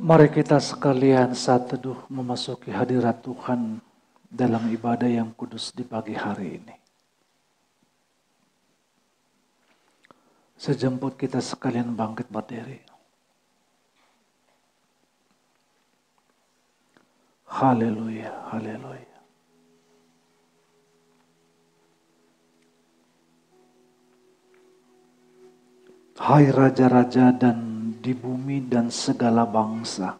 Mari kita sekalian saat teduh memasuki hadirat Tuhan dalam ibadah yang kudus di pagi hari ini. Sejemput kita sekalian bangkit berdiri. Haleluya, haleluya. Hai raja-raja dan di bumi dan segala bangsa,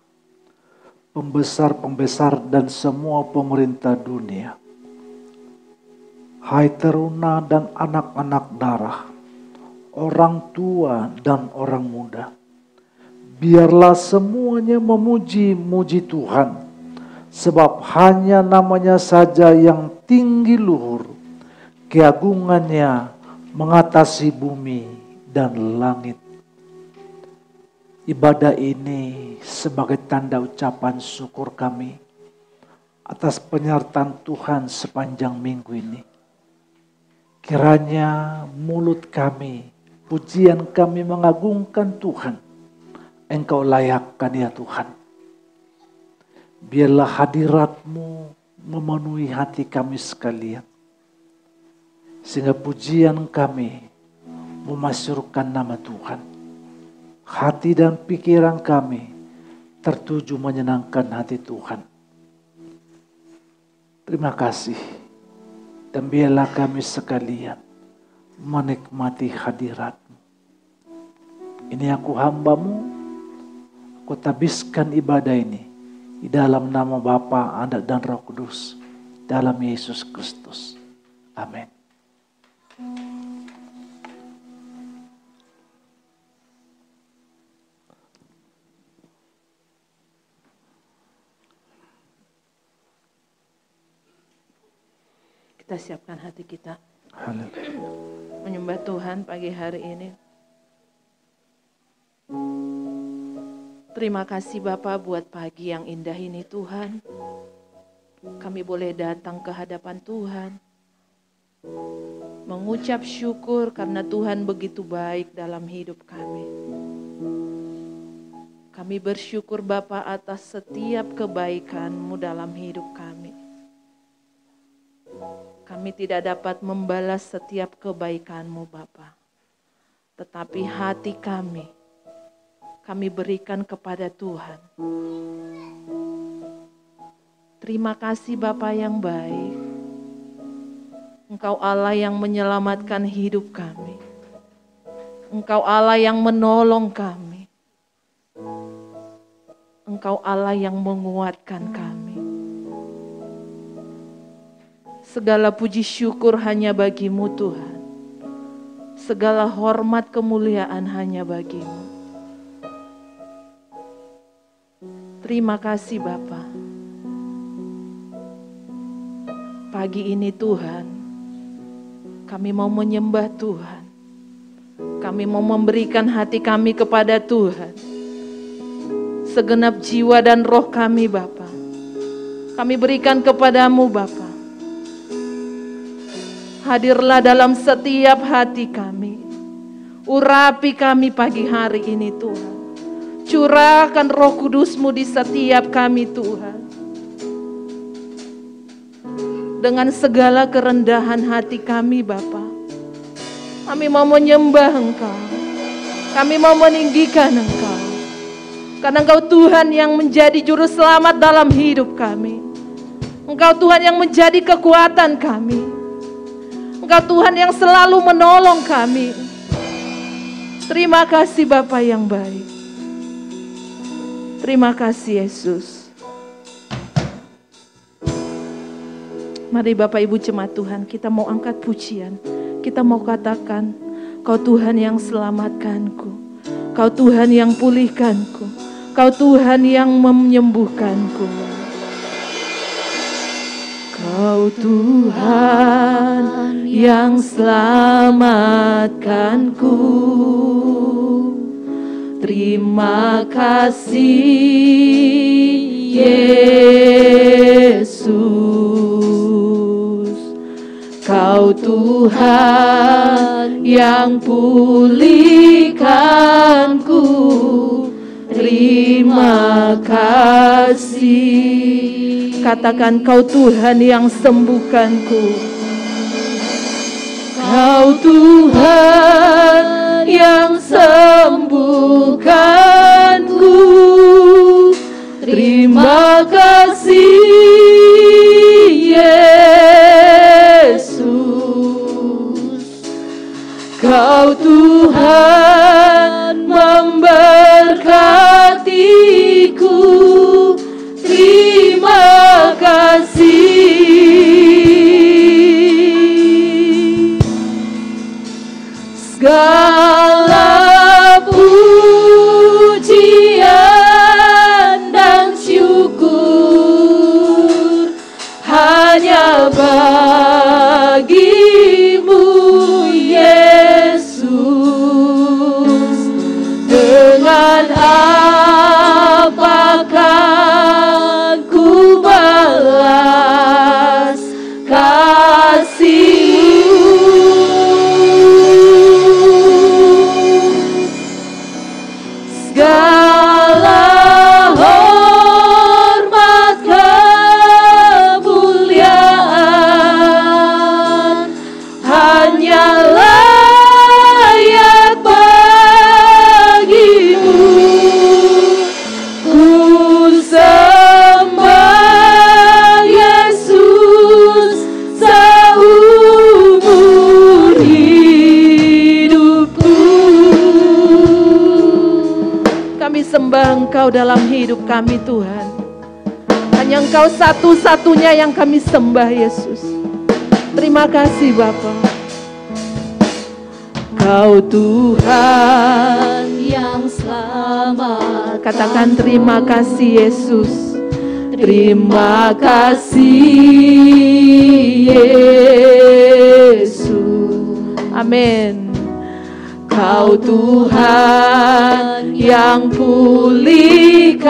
pembesar-pembesar dan semua pemerintah dunia, hai teruna dan anak-anak darah, orang tua dan orang muda, biarlah semuanya memuji-muji Tuhan, sebab hanya namanya saja yang tinggi luhur, keagungannya mengatasi bumi dan langit. Ibadah ini sebagai tanda ucapan syukur kami atas penyertaan Tuhan sepanjang minggu ini. Kiranya mulut kami, pujian kami mengagungkan Tuhan. Engkau layakkan ya Tuhan. Biarlah hadirat-Mu memenuhi hati kami sekalian. Sehingga pujian kami memasyurkan nama Tuhan. Hati dan pikiran kami tertuju menyenangkan hati Tuhan. Terima kasih. Dan biarlah kami sekalian menikmati hadirat-Mu. Ini aku hamba-Mu. Aku tabiskan ibadah ini di dalam nama Bapa, Anak dan Roh Kudus, dalam Yesus Kristus. Amin. Kita siapkan hati kita. Haleluya. Menyembah Tuhan pagi hari ini. Terima kasih Bapa buat pagi yang indah ini Tuhan. Kami boleh datang ke hadapan Tuhan. Mengucap syukur karena Tuhan begitu baik dalam hidup kami. Kami bersyukur Bapa atas setiap kebaikan-Mu dalam hidup kami. Kami tidak dapat membalas setiap kebaikan-Mu Bapa. Tetapi hati kami berikan kepada Tuhan. Terima kasih Bapa yang baik. Engkau Allah yang menyelamatkan hidup kami. Engkau Allah yang menolong kami. Engkau Allah yang menguatkan kami. Segala puji syukur hanya bagi-Mu Tuhan. Segala hormat kemuliaan hanya bagi-Mu. Terima kasih Bapa. Pagi ini Tuhan, kami mau menyembah Tuhan. Kami mau memberikan hati kami kepada Tuhan. Segenap jiwa dan roh kami Bapa, kami berikan kepadamu Bapa. Hadirlah dalam setiap hati kami. Urapi kami pagi hari ini Tuhan. Curahkan Roh Kudus-Mu di setiap kami Tuhan. Dengan segala kerendahan hati kami Bapa, kami mau menyembah Engkau. Kami mau meninggikan Engkau. Karena Engkau Tuhan yang menjadi juru selamat dalam hidup kami. Engkau Tuhan yang menjadi kekuatan kami. Engkau Tuhan yang selalu menolong kami. Terima kasih Bapa yang baik. Terima kasih Yesus. Mari Bapak Ibu jemaat Tuhan, kita mau angkat pujian. Kita mau katakan, Kau Tuhan yang selamatkanku. Kau Tuhan yang pulihkanku. Kau Tuhan yang menyembuhkanku. Kau Tuhan yang selamatkanku. Terima kasih Yesus. Kau Tuhan yang pulihkanku. Terima kasih. Katakan, Kau Tuhan yang sembuhkanku. Kau Tuhan yang sembuhkanku. Terima kasih Yesus. Kau Tuhan memberkatiku. Terima kasih. Segala pujian dan syukur hanya bagimu Yesus. Dengan apakah ku balas kasih-Mu? Segala hormat kemuliaan hanya layak bagimu. Ku sembah Yesus seumur hidupku. Kami sembah Engkau dalam hidup kami Tuhan. Hanya Engkau satu-satunya yang kami sembah Yesus. Terima kasih Bapa. Kau Tuhan yang selamat. Katakan terima kasih Yesus. Terima kasih Yesus. Amin. Kau Tuhan yang pulihkanku.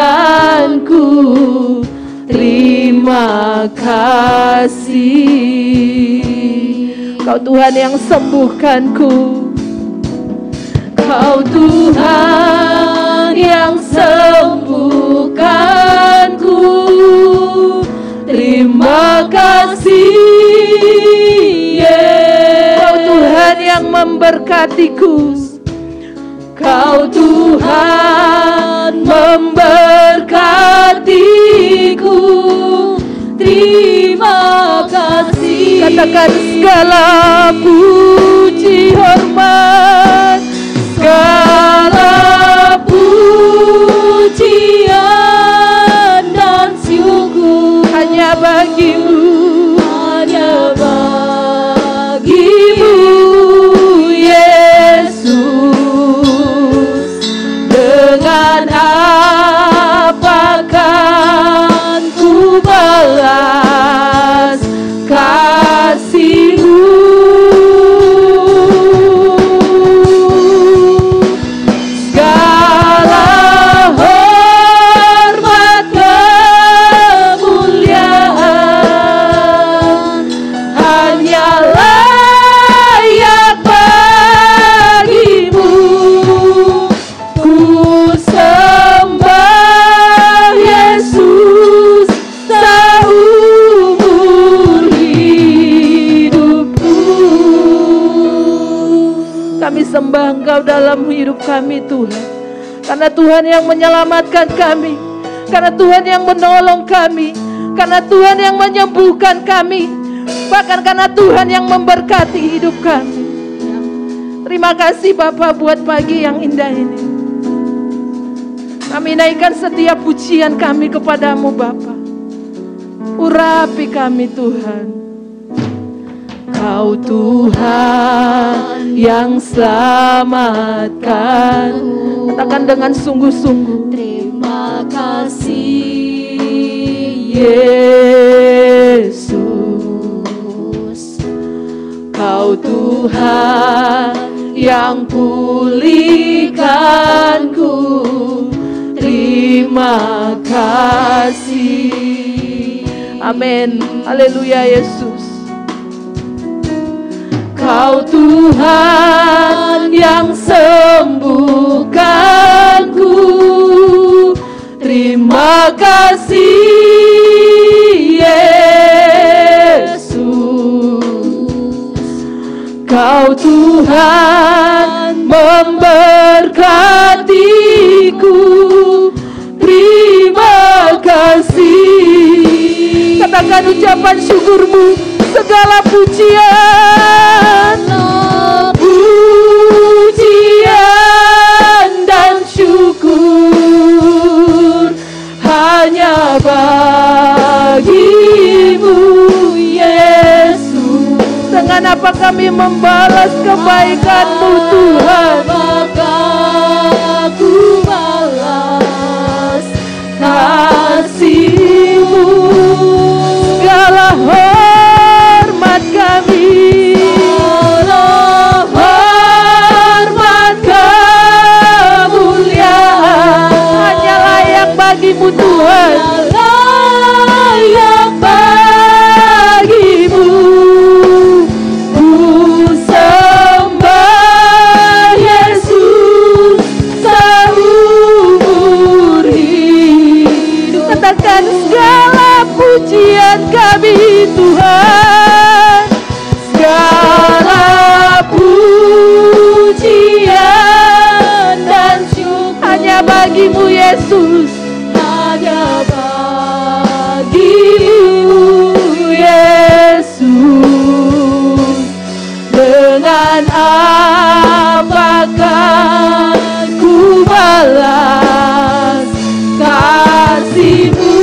Terima kasih. Kau Tuhan yang sembuhkanku. Kau Tuhan yang sembuhkanku. Terima kasih Yesus. Kau Tuhan yang memberkatiku. Kau Tuhan memberkatiku. Terima kasih. Katakan segala puji hormat, segala pujian dan syukur hanya bagimu, hanya bagimu Yesus. Dengan apakah ku balas kasih-Mu? Sembah Engkau dalam hidup kami Tuhan. Karena Tuhan yang menyelamatkan kami, karena Tuhan yang menolong kami, karena Tuhan yang menyembuhkan kami, bahkan karena Tuhan yang memberkati hidup kami. Terima kasih Bapa buat pagi yang indah ini. Kami naikkan setiap pujian kami kepadamu Bapa. Urapi kami Tuhan. Kau Tuhan yang selamatkan. Katakan dengan sungguh-sungguh. Terima kasih Yesus. Kau Tuhan yang pulihkanku. Terima kasih. Amin. Haleluya Yesus. Kau Tuhan Engkau Tuhan memberkatiku. Terima kasih. Katakan ucapan syukurmu, segala pujian, pujian dan syukur hanya bagimu, Yesus. Dengan apa kami membalas kebaikan-Mu, Tuhan? Apakah aku balas kasih-Mu? Segala hormat kami, hormat kemuliaan hanya layak bagimu, Tuhan. Layak bagimu. Ku sembah Yesus seumur hidup. Katakan segala pujian kami, Tuhan. Segala pujian dan syukur hanya bagimu, Yesus. Hanya bagimu, Yesus. Dengan apakah ku balas kasih-Mu?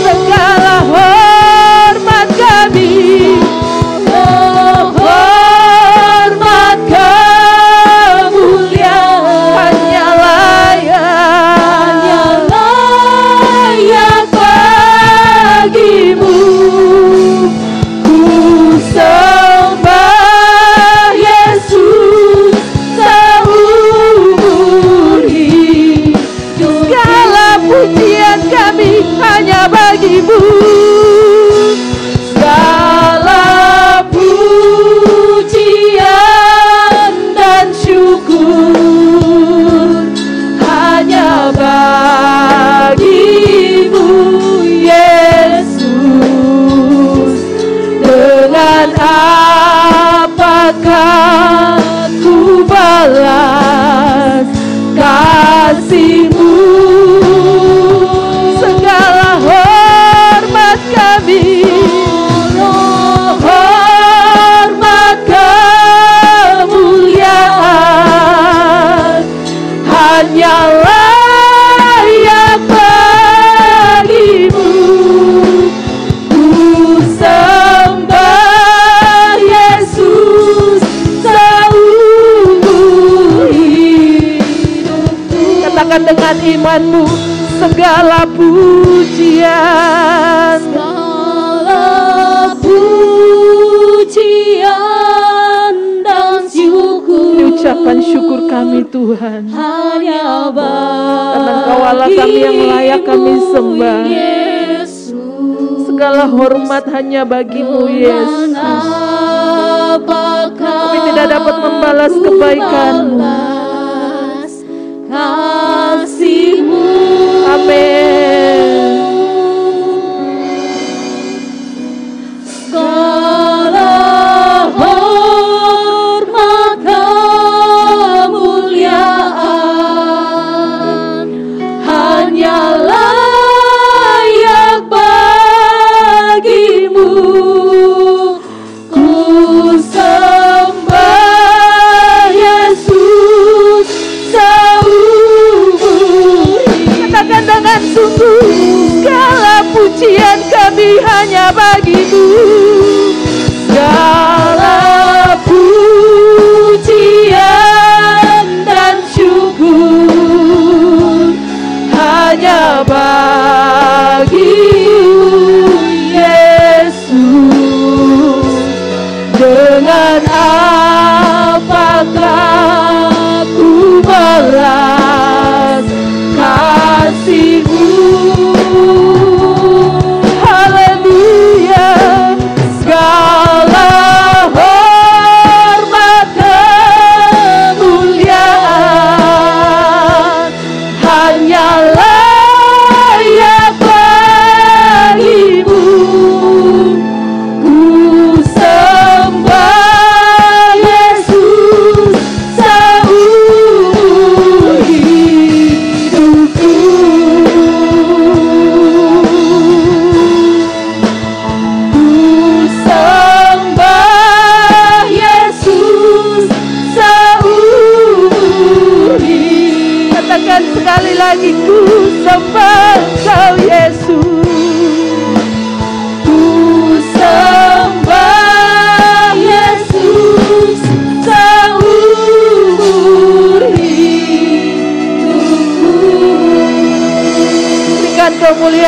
Segala hormat kami, hormat kemuliaan hanya layak bagimu. Ku sembah Yesus seumur hidup. Segala pujian kami hanya bagimu. Segala pujian dan syukur hanya bagimu, Yesus. Dengan apakah ku balas kasih-Mu? Segala hormat kami, hormat kemuliaan hanya layak bagimu. Ku sembah Yesus seumur hidupku. Katakan dengan imanmu, segala pujian, segala pujian dan syukur. Ini ucapan syukur kami, Tuhan. Hanya karena Engkau Allah kami yang layak kami sembah. Segala hormat hanya bagimu, Yesus. Kami tidak dapat membalas kebaikan-Mu, kasih-Mu. Amin. Segala hormat kemuliaan hanya layak bagimu. Ku sembah Yesus seumur hidup. Katakan dengan sungguh, segala pujian kami hanya bagimu. Segala pujian dan syukur hanya bagimu, Yesus. Dengan apakah ku balas kasih-Mu? Haleluya.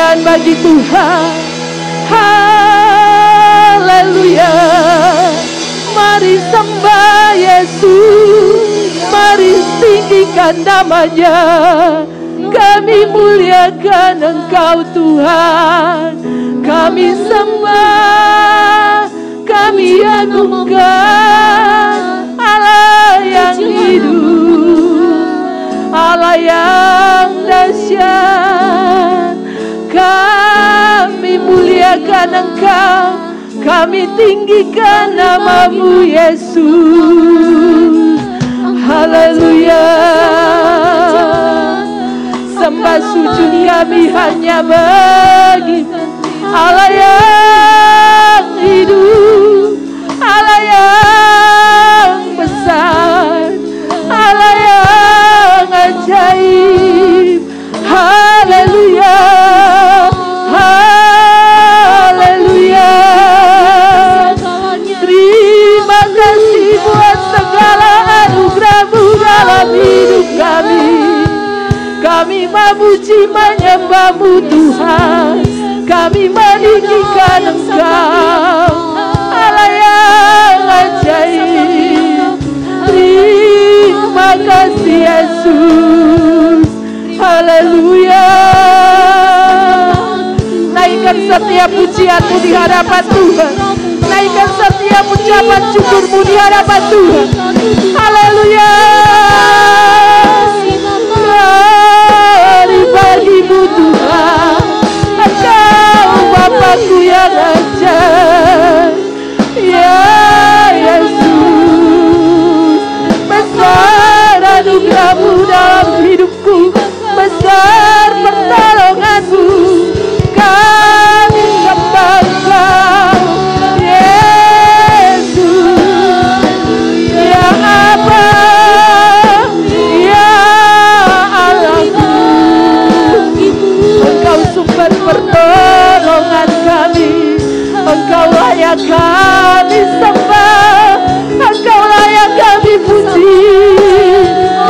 kemuliaan bagi Tuhan. Haleluya. Mari sembah Yesus, mari tinggikan namanya. Kami muliakan Engkau Tuhan, kami sembah, kami agungkan Allah yang hidup, Allah yang dahsyat. Kami muliakan Engkau, kami tinggikan nama-Mu Yesus. Haleluya. Sembah sujud kami hanya bagi Allah yang hidup, Allah yang besar, Allah yang ajaib. Haleluya, haleluya. Terima kasih buat segala anugerah-Mu dalam hidup kami. Kami memuji menyembah-Mu Tuhan, kami meninggikan Engkau, Allah yang ajaib. Terima kasih Yesus. Haleluya. Naikkan setiap pujian-Mu di hadapan Tuhan, naikkan setiap ucapan syukur-Mu di hadapan Tuhan. Haleluya. Bagi-Mu Tuhan, Engkau Bapa-Ku yang ajaib. Ya Yesus, besar anugerah-Mu dalam hidupku, besar pertolongan-Mu. Kami sembah Engkau Yesus, ya Bapa, ya Allahku. Engkau sumber pertolongan kami, Engkau layak kami sembah, Engkau layak kami puji.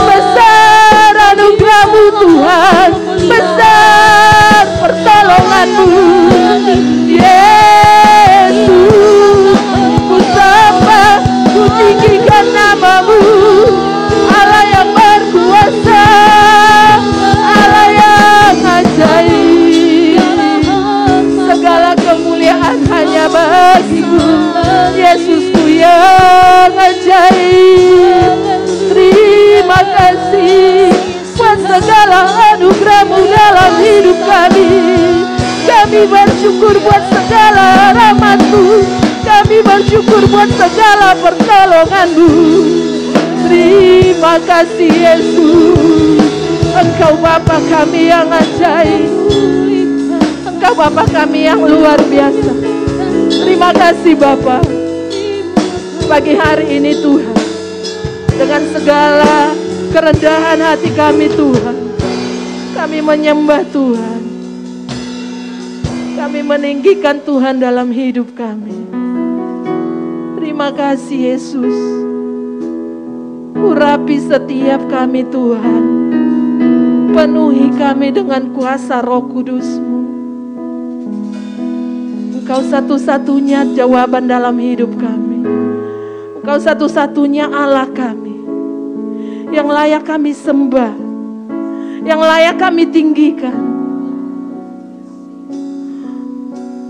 Besar anugerah-Mu Tuhan, besar pertolongan-Mu Yesus. Ku sembah, ku tinggikan nama-Mu, Allah yang berkuasa, Allah yang ajaib. Segala kemuliaan hanya bagi-Mu, Yesusku yang ajaib. Terima kasih buat segala anugerah-Mu dalam hidup kami. Kami bersyukur buat segala rahmat-Mu, kami bersyukur buat segala pertolongan-Mu. Terima kasih Yesus. Engkau Bapa kami yang ajaib, Engkau Bapa kami yang luar biasa. Terima kasih Bapa. Pagi hari ini Tuhan, dengan segala kerendahan hati kami Tuhan, kami menyembah Tuhan, kami meninggikan Tuhan dalam hidup kami. Terima kasih Yesus. Urapi setiap kami Tuhan, penuhi kami dengan kuasa Roh Kudus-Mu. Engkau satu-satunya jawaban dalam hidup kami. Engkau satu-satunya Allah kami, yang layak kami sembah, yang layak kami tinggikan.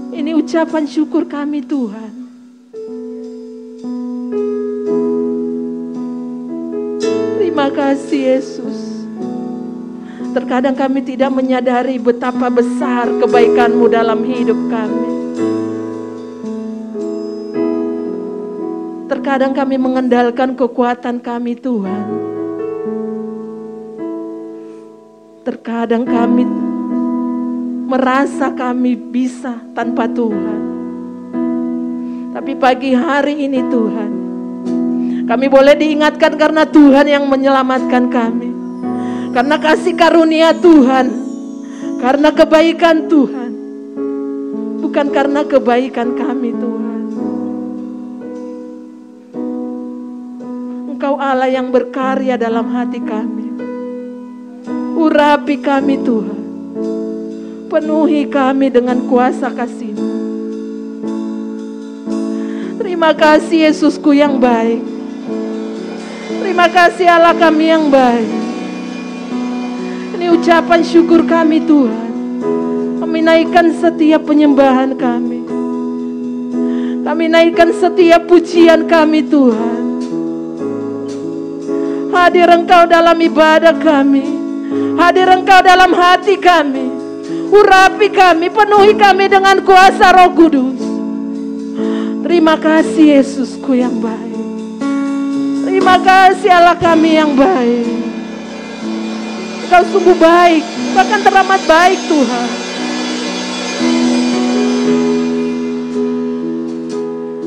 Ini ucapan syukur kami Tuhan. Terima kasih Yesus. Terkadang kami tidak menyadari betapa besar kebaikan-Mu dalam hidup kami. Terkadang kami mengandalkan kekuatan kami Tuhan. Terkadang kami merasa kami bisa tanpa Tuhan. Tapi pagi hari ini Tuhan, kami boleh diingatkan karena Tuhan yang menyelamatkan kami. Karena kasih karunia Tuhan, karena kebaikan Tuhan, bukan karena kebaikan kami Tuhan. Engkau Allah yang berkarya dalam hati kami. Urapi kami Tuhan, Penuhi kami dengan kuasa kasih-Mu. Terima kasih Yesusku yang baik. Terima kasih Allah kami yang baik. Ini ucapan syukur kami Tuhan. Kami naikkan setiap penyembahan kami. Kami naikkan setiap pujian kami Tuhan. Hadir Engkau dalam ibadah kami. Hadir Engkau dalam hati kami. Urapi kami, penuhi kami dengan kuasa Roh Kudus. Terima kasih Yesusku yang baik. Terima kasih Allah kami yang baik. Engkau sungguh baik, bahkan teramat baik Tuhan.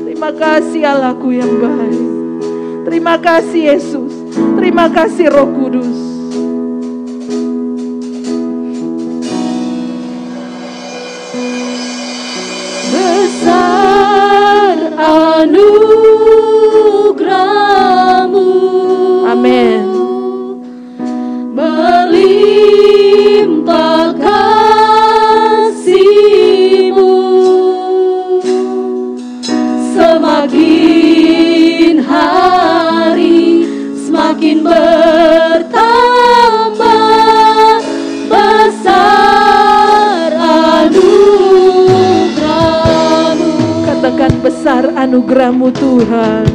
Terima kasih Allahku yang baik. Terima kasih Yesus. Terima kasih Roh Kudus. Besar anugerah-Mu. Amin. Berlimpah kasih-Mu. Semakin hari semakin bertambah besar anugerah-Mu. Katakan besar anugerah-Mu Tuhan.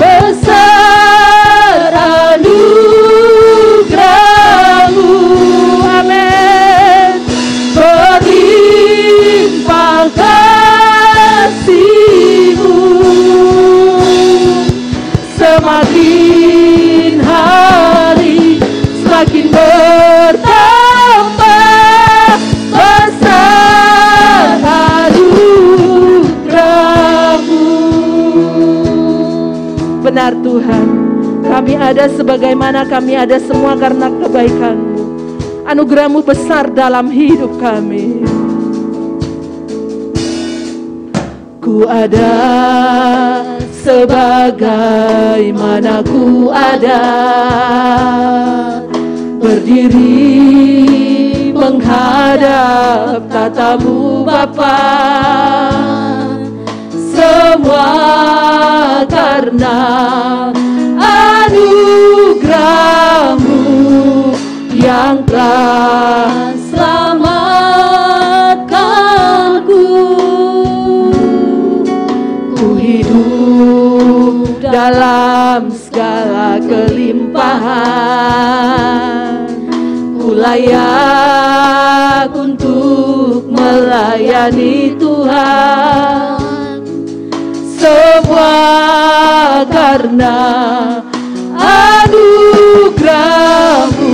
Besar anugerah-Mu. Amin. Berlimpah kasih-Mu. Semakin hari semakin bertambah besar anugerah-Mu. Benar Tuhan, kami ada sebagaimana kami ada semua karena kebaikan-Mu. Anugerah-Mu besar dalam hidup kami. Ku ada sebagaimana ku ada, berdiri menghadap tata-Mu Bapa. Semua karena anugerah-Mu yang telah selamatkanku. Ku hidup dalam segala kelimpahan. Ku layak untuk melayani Tuhan. Semua karena anugerah-Mu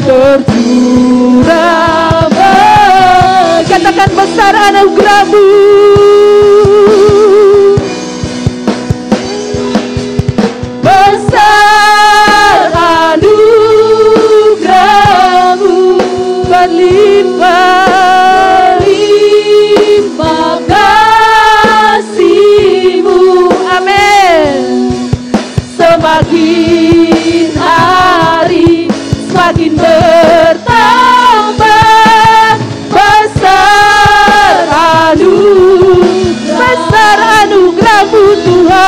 tercurah. Katakan besar anugerah-Mu. Besar anugerah-Mu. Berlimpah kasih-Mu. Amin. Semakin hari semakin bertambah besar anugerah-Mu Tuhan.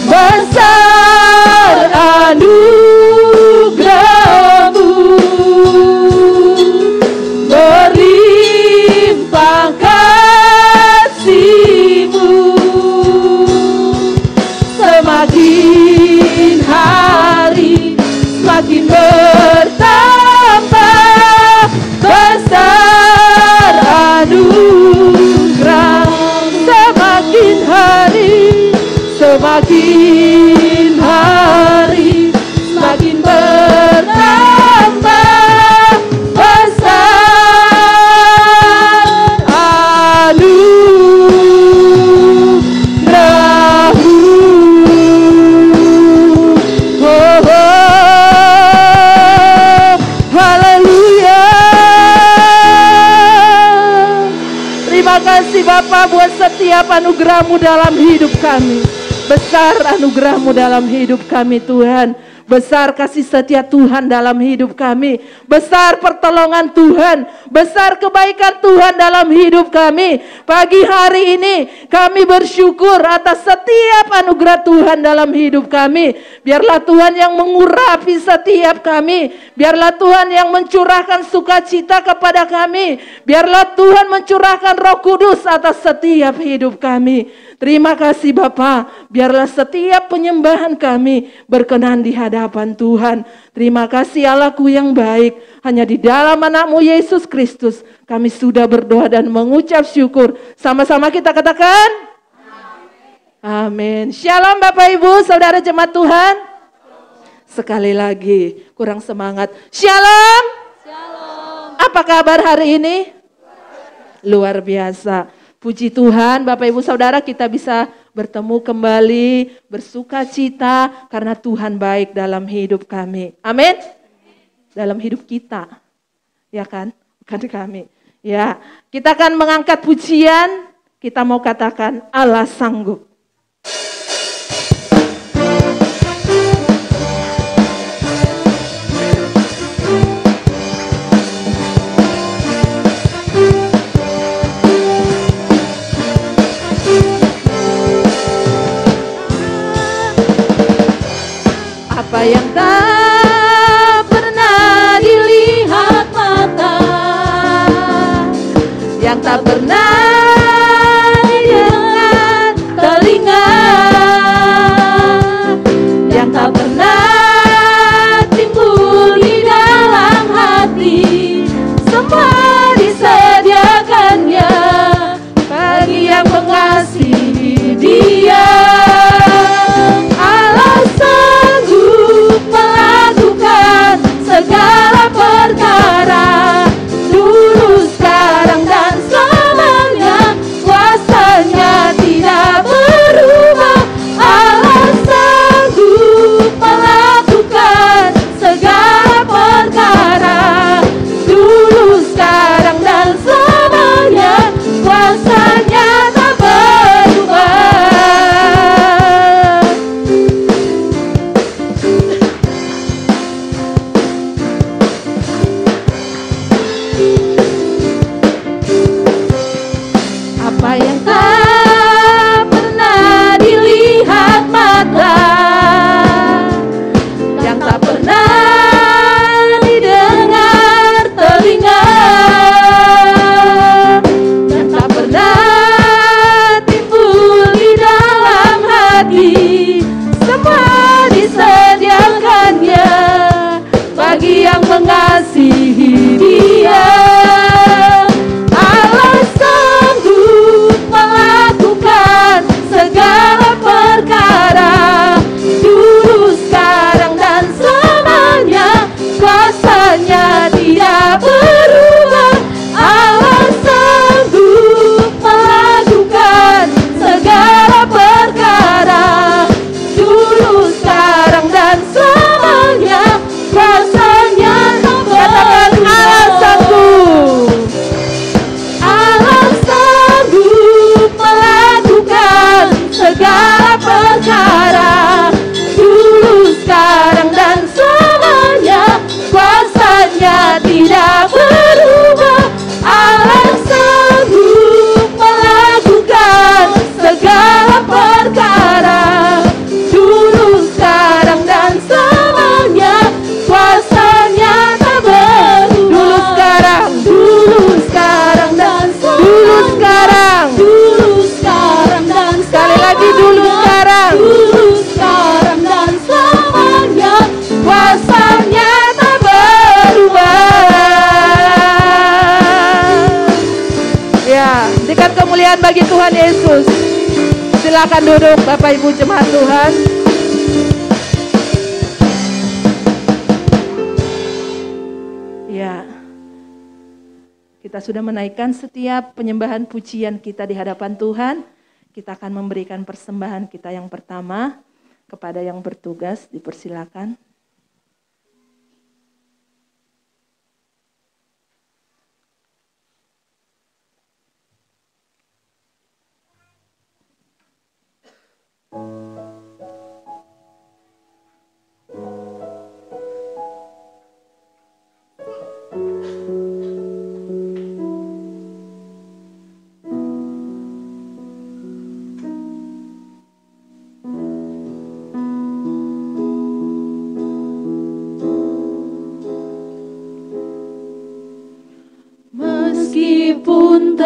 Besar anugerah-Mu. Berlimpah kasih-Mu. Semakin hari semakin bertambah besar anugerah. Semakin hari semakin bertambah besar anugerah-Mu. Oh, haleluya. Terima kasih Bapa buat setiap anugerah-Mu dalam hidup kami. Besar anugerah-Mu dalam hidup kami Tuhan. Besar kasih setia Tuhan dalam hidup kami. Besar pertolongan Tuhan. Besar kebaikan Tuhan dalam hidup kami. Pagi hari ini kami bersyukur atas setiap anugerah Tuhan dalam hidup kami. Biarlah Tuhan yang mengurapi setiap kami. Biarlah Tuhan yang mencurahkan sukacita kepada kami. Biarlah Tuhan mencurahkan Roh Kudus atas setiap hidup kami. Terima kasih Bapa, biarlah setiap penyembahan kami berkenan di hadapan Tuhan. Terima kasih Allahku yang baik, hanya di dalam anak-Mu Yesus Kristus kami sudah berdoa dan mengucap syukur. Sama-sama kita katakan, amin. Shalom Bapak Ibu, Saudara jemaat Tuhan. Sekali lagi, kurang semangat. Shalom. Shalom. Apa kabar hari ini? Luar biasa. Puji Tuhan, Bapak Ibu Saudara, kita bisa bertemu kembali, bersuka cita karena Tuhan baik dalam hidup kami. Amin. Dalam hidup kita. Ya kan? Bukan kami. Ya, kita akan mengangkat pujian, kita mau katakan Allah sanggup. Apa yang tak pernah dilihat mata, yang tak pernah didengar telinga, yang tak pernah timbul di dalam hati, semua disediakannya bagi yang mengasihi Dia. Segala perkara, dulu, sekarang, dan selamanya, kuasanya tidak berubah. Allah sanggup melakukan segala perkara, dulu, sekarang, dan selamanya, kuasanya tak berubah. Apa yang tak pernah dilihat mata, yang tak pernah didengar telinga, yang tak pernah timbul di dalam hati, semua disediakannya bagi yang mengasihi Dia. Segala perkara, dulu, sekarang, dan selamanya, kuasanya tidak berubah. Allah sanggup melakukan segala perkara, dulu, sekarang, dan selamanya, kuasanya tak berubah. Allah sanggup. Allah sanggup melakukan segala perkara, dulu, sekarang, dan selamanya, kuasanya tidak berubah. Allah sanggup melakukan segala perkara, dulu, sekarang, dan selamanya, kuasanya tak berubah. Dulu, sekarang, dan dulu, sekarang, dan sekali lagi dulu, sekarang, dan selamanya, kuasanya tak berubah. Ya, berikan kemuliaan bagi Tuhan Yesus. Silakan duduk Bapak Ibu jemaat Tuhan. Ya, kita sudah menaikkan setiap penyembahan pujian kita di hadapan Tuhan. Kita akan memberikan persembahan kita yang pertama kepada yang bertugas, dipersilakan.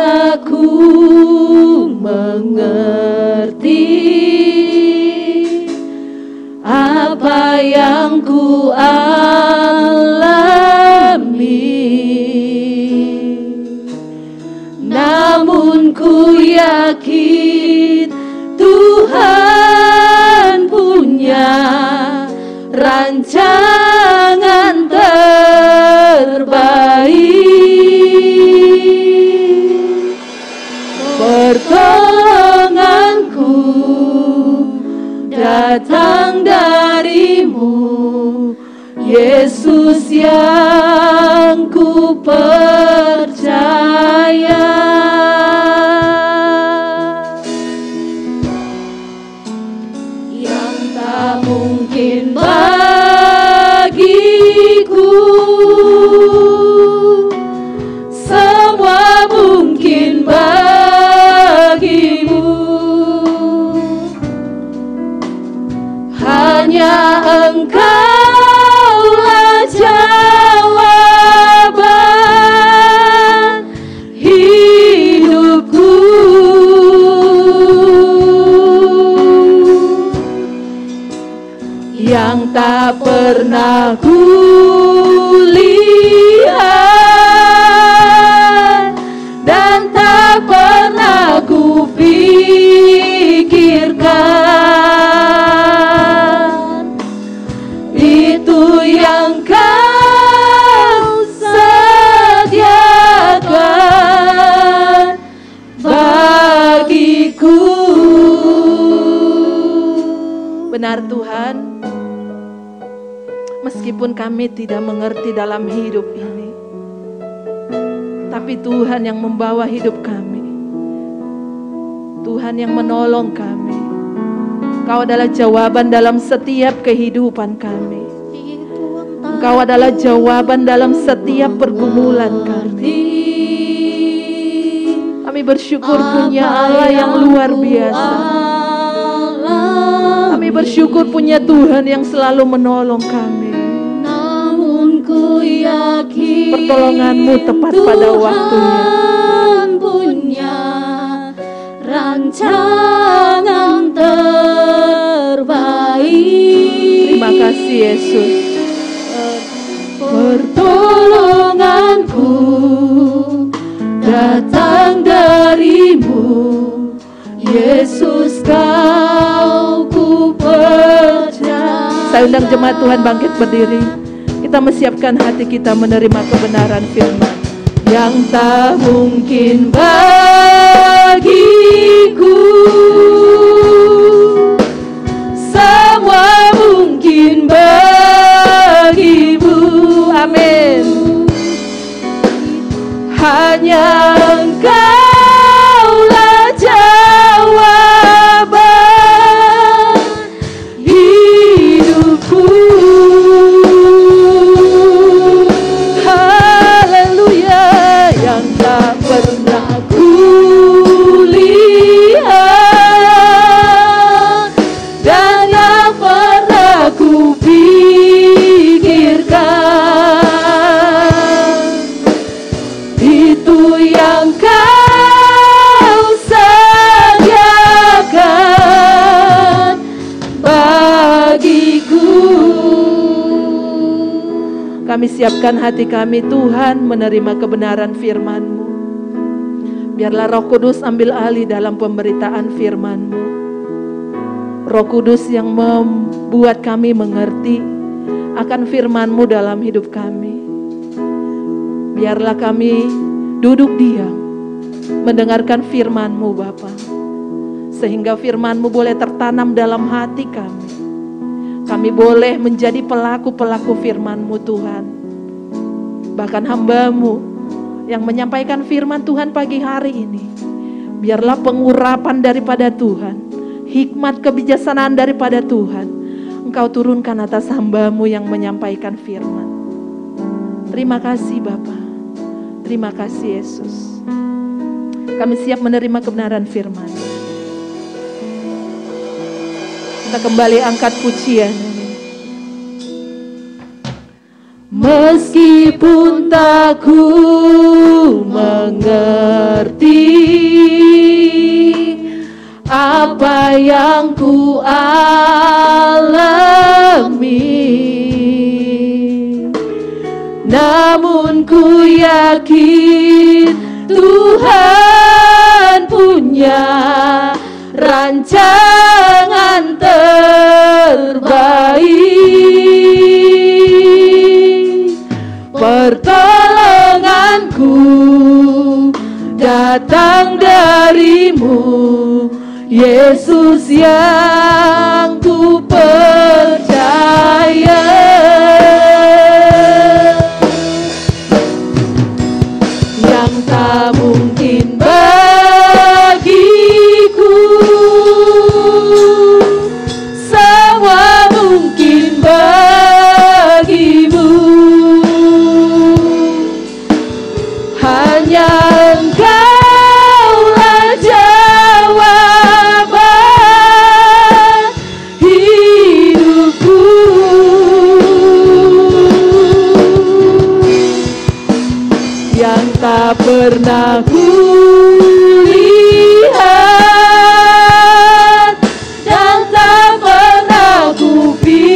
aku mengerti apa yang ku alami, namun ku yakin Tuhan punya rancangan terbaik. Pertolonganku datang darimu, Yesus yang ku percaya. Yang tak mungkin bagiku, semua mungkin bagimu. Hanya Engkaulah jawaban hidupku. Yang tak pernah kulihat dan tak pernah kupikirkan, itu yang Kau sediakan bagiku. Benar Tuhan, meskipun kami tidak mengerti dalam hidup ini, tapi Tuhan yang membawa hidup kami, Tuhan yang menolong kami. Engkau adalah jawaban dalam setiap kehidupan kami. Engkau adalah jawaban dalam setiap pergumulan kami. Kami bersyukur punya Allah yang luar biasa. Kami bersyukur punya Tuhan yang selalu menolong kami. Namun ku yakin Pertolongan-Mu tepat pada waktunya. Tuhan punya rancangan terbaik. Terima kasih Yesus. Pertolonganku datang darimu, Yesus Kau ku percaya. Saya undang jemaat Tuhan bangkit berdiri. Kita menyiapkan hati kita menerima kebenaran firman. Yang tak mungkin bagiku, semua mungkin bagimu. Amin. Hanya Engkaulah jawaban hidupku. Haleluya. Yang tak pernah kulihat dan tak pernah kupikirkan, itu yang Kau sediakan bagiku. Kami siapkan hati kami Tuhan menerima kebenaran firman-Mu. Biarlah Roh Kudus ambil alih dalam pemberitaan firman-Mu. Roh Kudus yang membuat kami mengerti akan firman-Mu dalam hidup kami. Biarlah kami duduk diam mendengarkan firman-Mu Bapa, sehingga firman-Mu boleh tertanam dalam hati kami. Kami boleh menjadi pelaku-pelaku firman-Mu Tuhan. Bahkan hamba-Mu yang menyampaikan firman Tuhan pagi hari ini, biarlah pengurapan daripada Tuhan, hikmat kebijaksanaan daripada Tuhan, Engkau turunkan atas hamba-Mu yang menyampaikan firman. Terima kasih Bapa. Terima kasih Yesus. Kami siap menerima kebenaran firman. Kita kembali angkat pujian. Meskipun tak ku mengerti apa yang ku alami, namun ku yakin Tuhan punya rancangan terbaik. Pertolonganku datang darimu, Yesus yang ku percaya. Yang tak mungkin bagiku, semua mungkin bagimu. Hanya Engkaulah jawaban hidupku. Yang tak pernah ku lihat dan tak pernah ku pikirkan,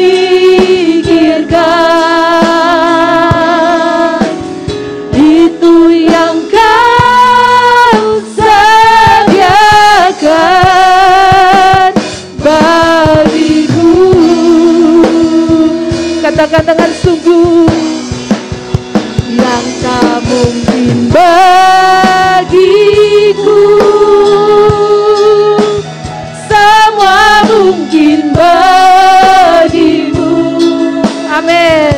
itu yang Kau sediakan bagiku. Katakan dengan sungguh, yang tak mungkin bagiku, semua mungkin bagimu. Amin.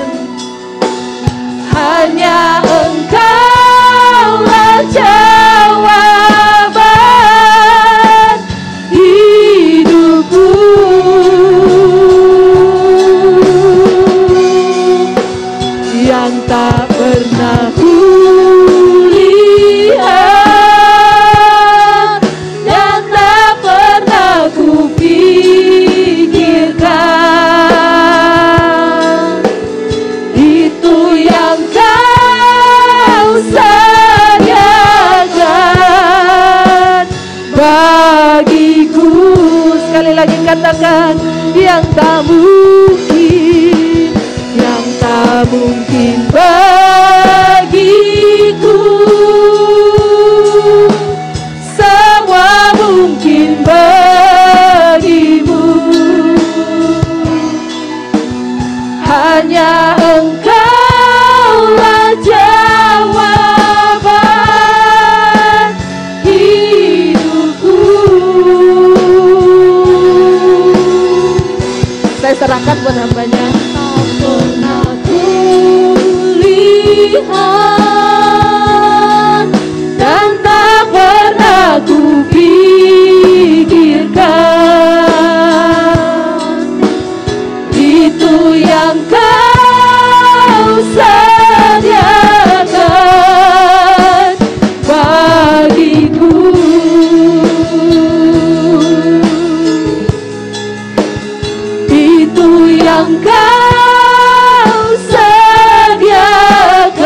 Hanya Engkaulah jawaban hidupku. Yang tak pernah ku lihat dan tak pernah ku pikirkan, itu yang Kau sediakan bagiku. Sekali lagi katakan, yang tak mungkin, yang tak mungkin bagiku, semua mungkin bagimu. Hanya Engkaulah jawaban hidupku. Saya serahkan buat hambanya. Tak pernah ku lihat dan tak pernah ku pikirkan, itu yang Kau sediakan bagiku. Itu yang Kau sediakan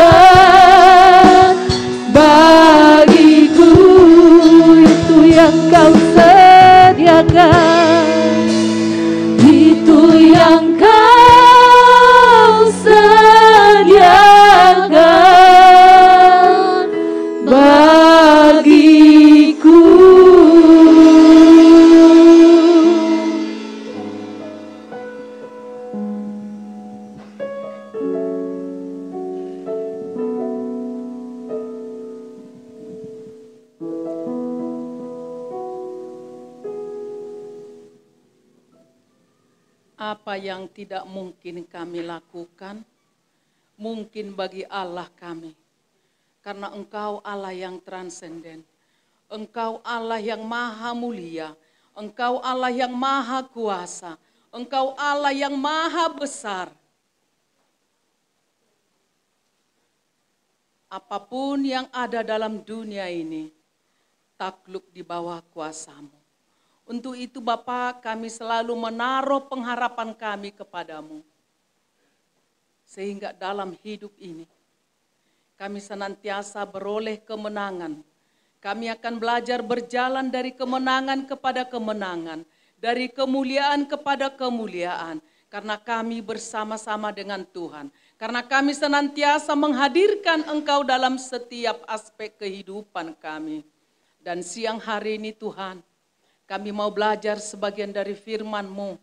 bagiku. Itu yang Kau sediakan. Itu yang Kau sediakan bagiku. Apa yang tidak mungkin kami lakukan, mungkin bagi Allah kami. Karena Engkau Allah yang transenden. Engkau Allah yang maha mulia. Engkau Allah yang maha kuasa. Engkau Allah yang maha besar. Apapun yang ada dalam dunia ini, takluk di bawah kuasa-Mu. Untuk itu Bapa, kami selalu menaruh pengharapan kami kepadamu. Sehingga dalam hidup ini kami senantiasa beroleh kemenangan. Kami akan belajar berjalan dari kemenangan kepada kemenangan, dari kemuliaan kepada kemuliaan, karena kami bersama-sama dengan Tuhan. Karena kami senantiasa menghadirkan Engkau dalam setiap aspek kehidupan kami. Dan siang hari ini Tuhan, kami mau belajar sebagian dari firman-Mu.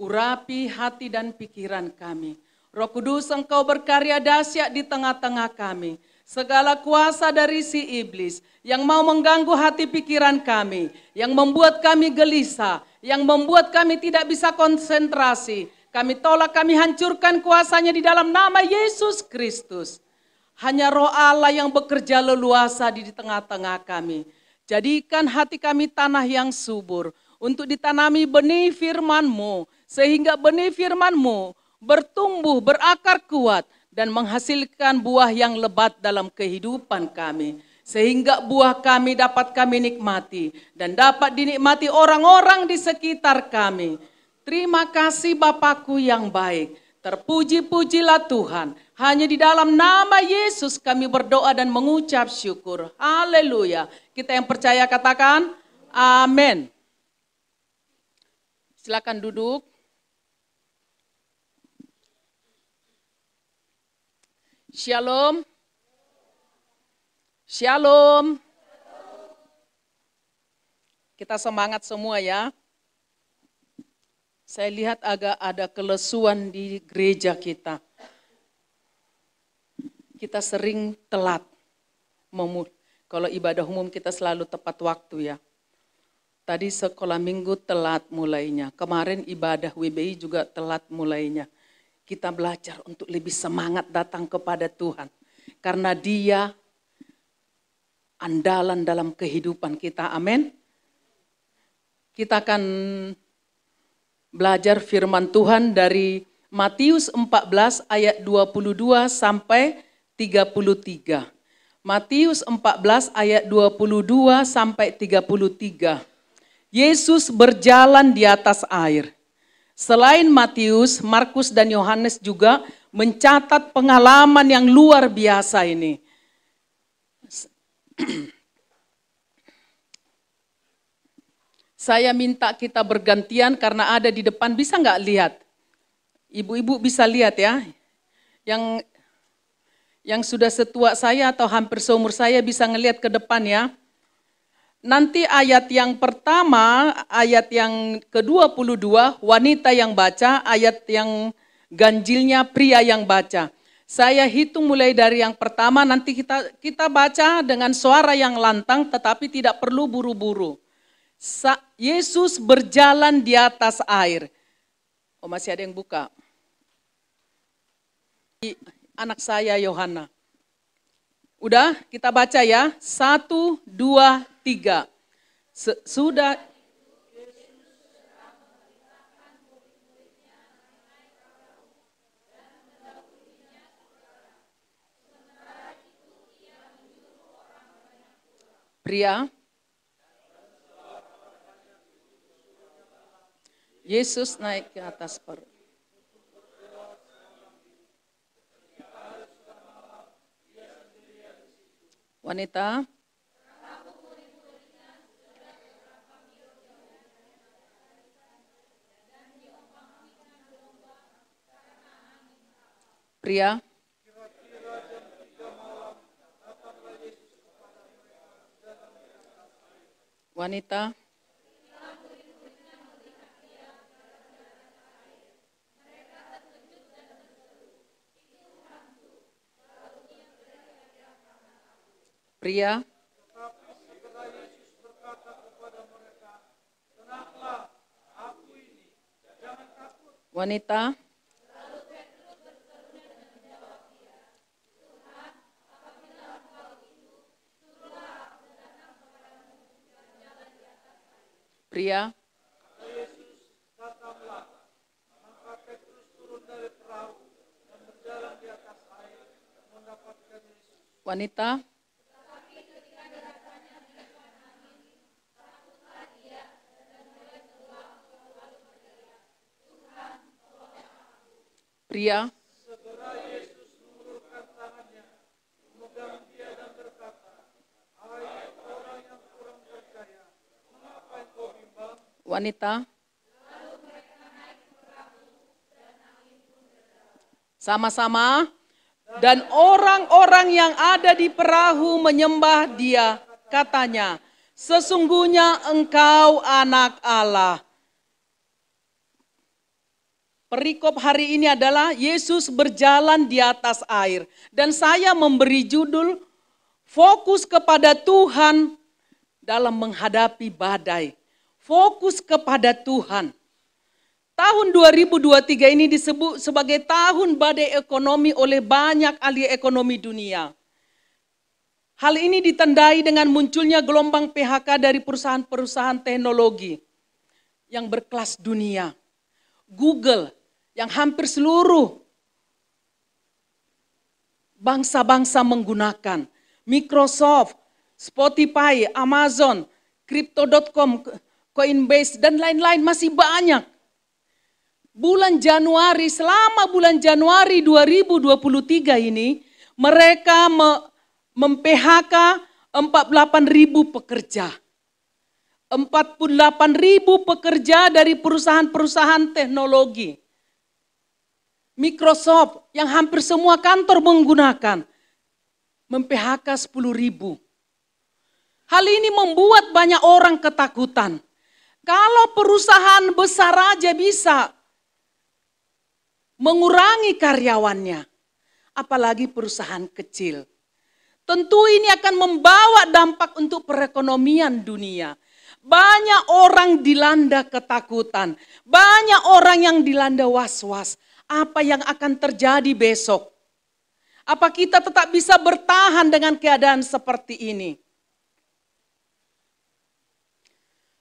Urapi hati dan pikiran kami. Roh Kudus, Engkau berkarya dahsyat di tengah-tengah kami. Segala kuasa dari si iblis yang mau mengganggu hati pikiran kami, yang membuat kami gelisah, yang membuat kami tidak bisa konsentrasi, kami tolak, kami hancurkan kuasanya di dalam nama Yesus Kristus. Hanya Roh Allah yang bekerja leluasa di tengah-tengah kami. Jadikan hati kami tanah yang subur untuk ditanami benih firman-Mu, sehingga benih firman-Mu bertumbuh, berakar kuat, dan menghasilkan buah yang lebat dalam kehidupan kami. Sehingga buah kami dapat kami nikmati dan dapat dinikmati orang-orang di sekitar kami. Terima kasih Bapakku yang baik. Terpuji-pujilah Tuhan. Hanya di dalam nama Yesus kami berdoa dan mengucap syukur. Haleluya. Kita yang percaya katakan amin. Silakan duduk. Shalom. Shalom. Kita semangat semua ya. Saya lihat agak ada kelesuan di gereja kita. Kita sering telat. Kalau ibadah umum kita selalu tepat waktu ya. Tadi sekolah minggu telat mulainya. Kemarin ibadah WBI juga telat mulainya. Kita belajar untuk lebih semangat datang kepada Tuhan. Karena Dia andalan dalam kehidupan kita. Amin. Kita akan belajar firman Tuhan dari Matius 14 ayat 22 sampai 33. Matius 14 ayat 22 sampai 33. Yesus berjalan di atas air. Selain Matius, Markus dan Yohanes juga mencatat pengalaman yang luar biasa ini. Saya minta kita bergantian karena ada di depan, bisa nggak lihat? Ibu-ibu bisa lihat ya. Yang sudah setua saya atau hampir seumur saya bisa ngelihat ke depan ya. Nanti ayat yang pertama, ayat yang ke-22, wanita yang baca, ayat yang ganjilnya pria yang baca. Saya hitung mulai dari yang pertama, nanti kita baca dengan suara yang lantang tetapi tidak perlu buru-buru. Yesus berjalan di atas air. Oh masih ada yang buka. Anak saya Yohana. Udah kita baca ya. 1, 2, 3. Sudah. Pria. Yesus naik ke atas perut. Wanita. Pria. Wanita. Pria. Wanita. Pria. Wanita. Pria. wanita. Sama-sama. Dan orang-orang yang ada di perahu menyembah dia. Katanya, sesungguhnya engkau anak Allah. Perikop hari ini adalah Yesus berjalan di atas air. Dan saya memberi judul, fokus kepada Tuhan dalam menghadapi badai. Fokus kepada Tuhan. Tahun 2023 ini disebut sebagai tahun badai ekonomi oleh banyak ahli ekonomi dunia. Hal ini ditandai dengan munculnya gelombang PHK dari perusahaan-perusahaan teknologi yang berkelas dunia. Google yang hampir seluruh bangsa-bangsa menggunakan. Microsoft, Spotify, Amazon, Crypto.com, Coinbase, dan lain-lain masih banyak. Bulan Januari, selama bulan Januari 2023 ini, mereka mem-PHK 48.000 pekerja. 48.000 pekerja dari perusahaan-perusahaan teknologi. Microsoft yang hampir semua kantor menggunakan, mem-PHK 10.000. Hal ini membuat banyak orang ketakutan. Kalau perusahaan besar aja bisa mengurangi karyawannya, apalagi perusahaan kecil. Tentu ini akan membawa dampak untuk perekonomian dunia. Banyak orang dilanda ketakutan, banyak orang yang dilanda was-was. Apa yang akan terjadi besok? Apa kita tetap bisa bertahan dengan keadaan seperti ini?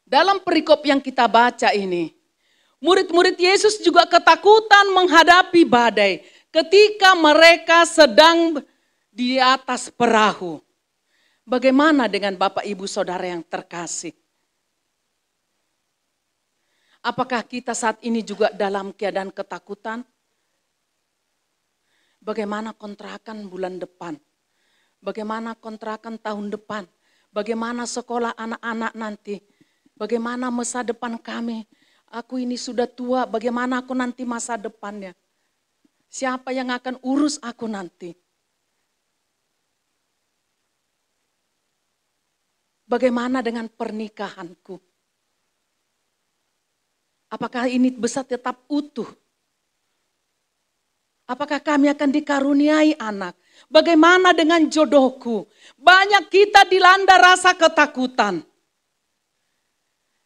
Dalam perikop yang kita baca ini, murid-murid Yesus juga ketakutan menghadapi badai ketika mereka sedang di atas perahu. Bagaimana dengan Bapak Ibu Saudara yang terkasih? Apakah kita saat ini juga dalam keadaan ketakutan? Bagaimana kontrakan bulan depan? Bagaimana kontrakan tahun depan? Bagaimana sekolah anak-anak nanti? Bagaimana masa depan kami? Aku ini sudah tua, bagaimana aku nanti masa depannya? Siapa yang akan urus aku nanti? Bagaimana dengan pernikahanku? Apakah ini bisa tetap utuh? Apakah kami akan dikaruniai anak? Bagaimana dengan jodohku? Banyak kita dilanda rasa ketakutan.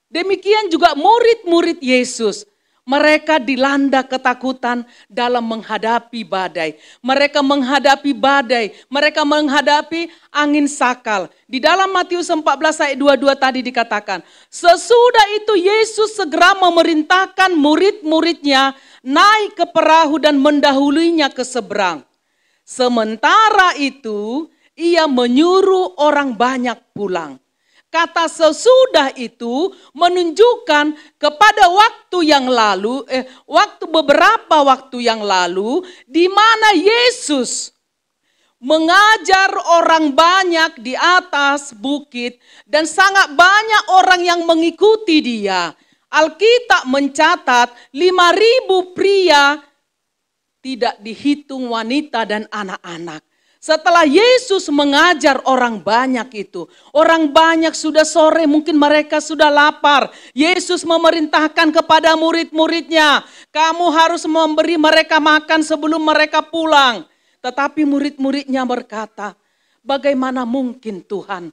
Demikian juga murid-murid Yesus. Mereka dilanda ketakutan dalam menghadapi badai. Mereka menghadapi badai. Mereka menghadapi angin sakal. Di dalam Matius 14 ayat 22 tadi dikatakan, sesudah itu Yesus segera memerintahkan murid-muridnya naik ke perahu dan mendahulinya ke seberang. Sementara itu, ia menyuruh orang banyak pulang. Kata sesudah itu menunjukkan kepada beberapa waktu yang lalu, di mana Yesus mengajar orang banyak di atas bukit dan sangat banyak orang yang mengikuti dia. Alkitab mencatat 5.000 pria, tidak dihitung wanita dan anak-anak. Setelah Yesus mengajar orang banyak itu, orang banyak sudah sore, mungkin mereka sudah lapar. Yesus memerintahkan kepada murid-muridnya, kamu harus memberi mereka makan sebelum mereka pulang. Tetapi murid-muridnya berkata, bagaimana mungkin Tuhan?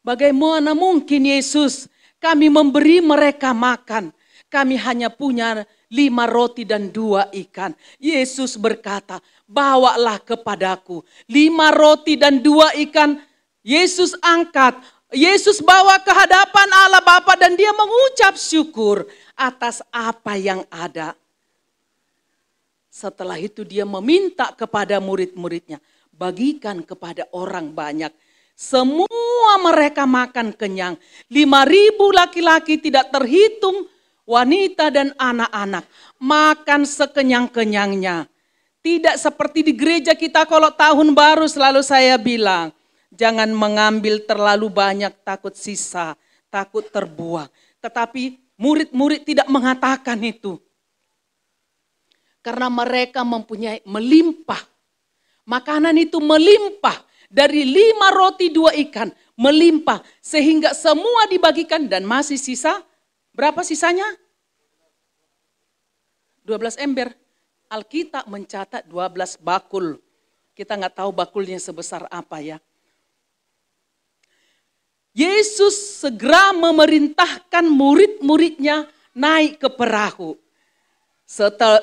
Bagaimana mungkin Yesus? Kami memberi mereka makan. Kami hanya punya 5 roti dan 2 ikan. Yesus berkata, bawalah kepadaku 5 roti dan 2 ikan. Yesus angkat. Yesus bawa ke hadapan Allah Bapa dan dia mengucap syukur atas apa yang ada. Setelah itu dia meminta kepada murid-muridnya, bagikan kepada orang banyak. Semua mereka makan kenyang. 5.000 laki-laki tidak terhitung wanita dan anak-anak. Makan sekenyang-kenyangnya. Tidak seperti di gereja kita kalau tahun baru selalu saya bilang, jangan mengambil terlalu banyak takut sisa, takut terbuang. Tetapi murid-murid tidak mengatakan itu. Karena mereka mempunyai melimpah. Makanan itu melimpah. Dari 5 roti 2 ikan melimpah. Sehingga semua dibagikan dan masih sisa. Berapa sisanya? 12 ember. Alkitab mencatat 12 bakul. Kita nggak tahu bakulnya sebesar apa ya. Yesus segera memerintahkan murid-muridnya naik ke perahu.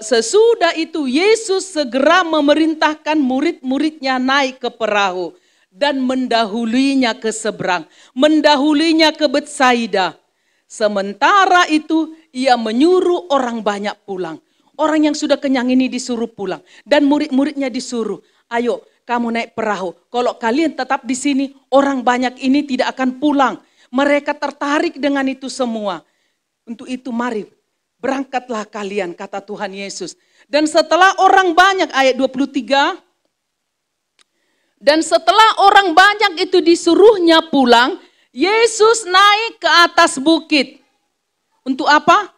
Sesudah itu Yesus segera memerintahkan murid-muridnya naik ke perahu dan mendahulinya ke seberang, mendahulinya ke Betsaida. Sementara itu ia menyuruh orang banyak pulang. Orang yang sudah kenyang ini disuruh pulang dan murid-muridnya disuruh, ayo kamu naik perahu. Kalau kalian tetap di sini, orang banyak ini tidak akan pulang. Mereka tertarik dengan itu semua. Untuk itu mari berangkatlah kalian, kata Tuhan Yesus. Dan setelah orang banyak, ayat 23. Dan setelah orang banyak itu disuruhnya pulang, Yesus naik ke atas bukit. Untuk apa?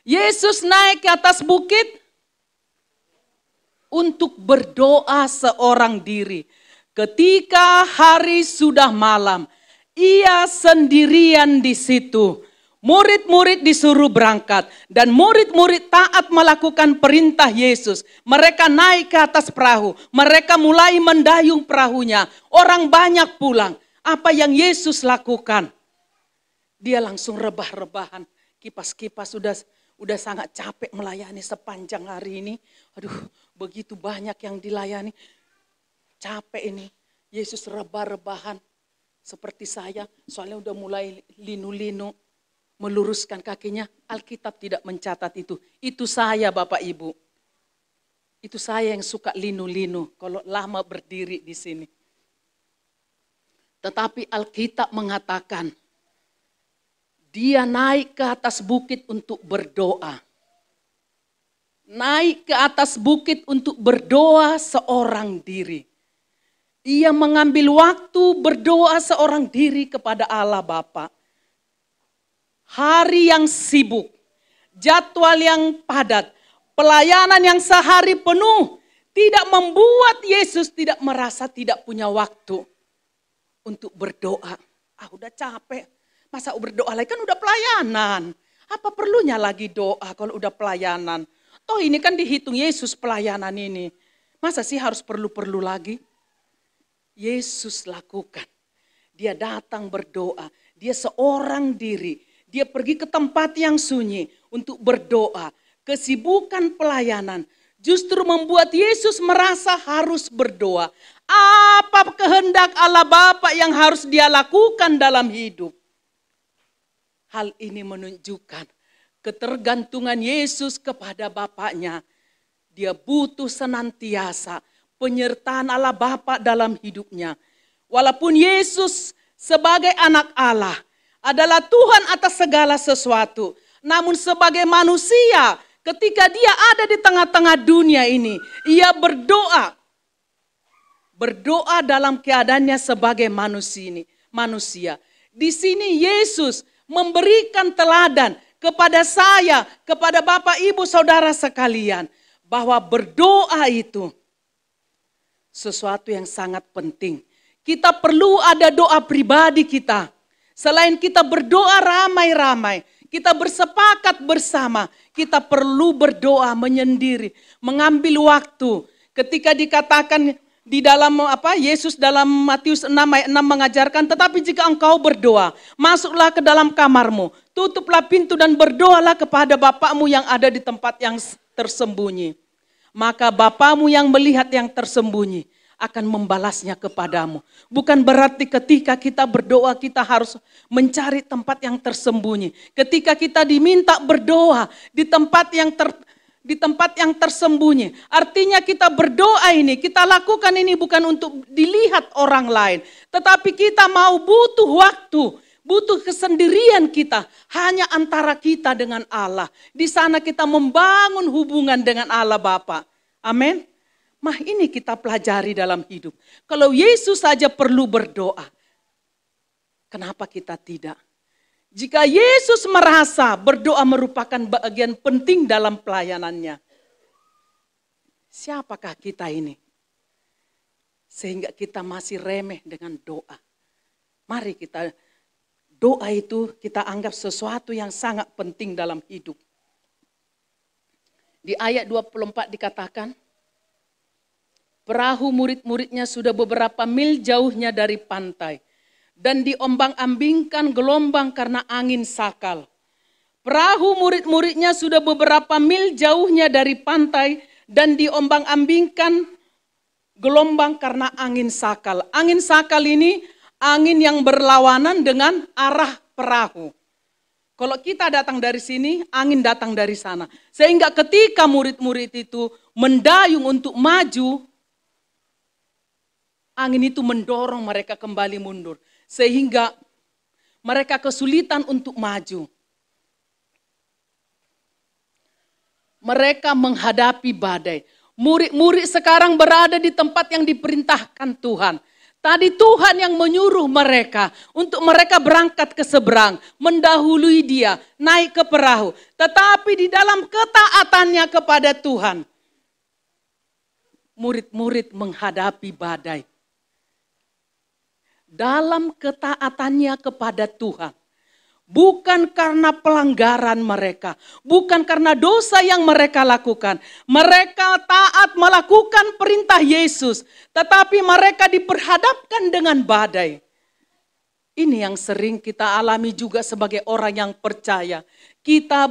Yesus naik ke atas bukit untuk berdoa seorang diri. Ketika hari sudah malam, ia sendirian di situ. Murid-murid disuruh berangkat dan murid-murid taat melakukan perintah Yesus. Mereka naik ke atas perahu, mereka mulai mendayung perahunya. Orang banyak pulang. Apa yang Yesus lakukan? Dia langsung rebah-rebahan. Kipas-kipas udah sangat capek melayani sepanjang hari ini. Aduh, begitu banyak yang dilayani. Capek ini. Yesus rebah-rebahan. Seperti saya, soalnya udah mulai linu-linu. Meluruskan kakinya. Alkitab tidak mencatat itu. Itu saya Bapak Ibu. Itu saya yang suka linu-linu. Kalau lama berdiri di sini. Tetapi Alkitab mengatakan. Dia naik ke atas bukit untuk berdoa. Naik ke atas bukit untuk berdoa seorang diri. Ia mengambil waktu berdoa seorang diri kepada Allah Bapa. Hari yang sibuk, jadwal yang padat, pelayanan yang sehari penuh, tidak membuat Yesus tidak merasa tidak punya waktu untuk berdoa. Udah capek. Masa berdoa lagi, kan udah pelayanan. Apa perlunya lagi doa kalau udah pelayanan? Toh ini kan dihitung Yesus pelayanan ini. Masa sih harus perlu-perlu lagi? Yesus lakukan. Dia datang berdoa. Dia seorang diri. Dia pergi ke tempat yang sunyi untuk berdoa. Kesibukan pelayanan justru membuat Yesus merasa harus berdoa. Apa kehendak Allah Bapa yang harus dia lakukan dalam hidup? Hal ini menunjukkan ketergantungan Yesus kepada Bapaknya. Dia butuh senantiasa penyertaan Allah Bapa dalam hidupnya. Walaupun Yesus sebagai anak Allah adalah Tuhan atas segala sesuatu. Namun sebagai manusia ketika dia ada di tengah-tengah dunia ini. Ia berdoa. Berdoa dalam keadaannya sebagai manusia. Di sini Yesus memberikan teladan kepada saya, kepada Bapak Ibu Saudara sekalian. Bahwa berdoa itu sesuatu yang sangat penting. Kita perlu ada doa pribadi kita. Selain kita berdoa ramai-ramai, kita bersepakat bersama. Kita perlu berdoa menyendiri, mengambil waktu. Ketika dikatakan di dalam Yesus dalam Matius 6 ayat 6 mengajarkan, tetapi jika engkau berdoa, masuklah ke dalam kamarmu, tutuplah pintu dan berdoalah kepada Bapamu yang ada di tempat yang tersembunyi. Maka Bapamu yang melihat yang tersembunyi akan membalasnya kepadamu. Bukan berarti ketika kita berdoa kita harus mencari tempat yang tersembunyi. Ketika kita diminta berdoa di tempat yang tersembunyi. Artinya kita berdoa ini, kita lakukan ini bukan untuk dilihat orang lain. Tetapi kita mau butuh waktu, butuh kesendirian kita. Hanya antara kita dengan Allah. Di sana kita membangun hubungan dengan Allah Bapa. Amin. Ini kita pelajari dalam hidup. Kalau Yesus saja perlu berdoa, kenapa kita tidak? Jika Yesus merasa berdoa merupakan bagian penting dalam pelayanannya, siapakah kita ini? Sehingga kita masih remeh dengan doa. Mari kita, doa itu kita anggap sesuatu yang sangat penting dalam hidup. Di ayat 24 dikatakan, perahu murid-muridnya sudah beberapa mil jauhnya dari pantai. Dan diombang-ambingkan gelombang karena angin sakal. Perahu murid-muridnya sudah beberapa mil jauhnya dari pantai dan diombang-ambingkan gelombang karena angin sakal. Angin sakal ini angin yang berlawanan dengan arah perahu. Kalau kita datang dari sini, angin datang dari sana. Sehingga ketika murid-murid itu mendayung untuk maju, angin itu mendorong mereka kembali mundur. Sehingga mereka kesulitan untuk maju. Mereka menghadapi badai. Murid-murid sekarang berada di tempat yang diperintahkan Tuhan. Tadi Tuhan yang menyuruh mereka untuk mereka berangkat ke seberang, mendahului dia, naik ke perahu. Tetapi di dalam ketaatannya kepada Tuhan, murid-murid menghadapi badai. Dalam ketaatannya kepada Tuhan. Bukan karena pelanggaran mereka. Bukan karena dosa yang mereka lakukan. Mereka taat melakukan perintah Yesus. Tetapi mereka diperhadapkan dengan badai. Ini yang sering kita alami juga sebagai orang yang percaya. Kita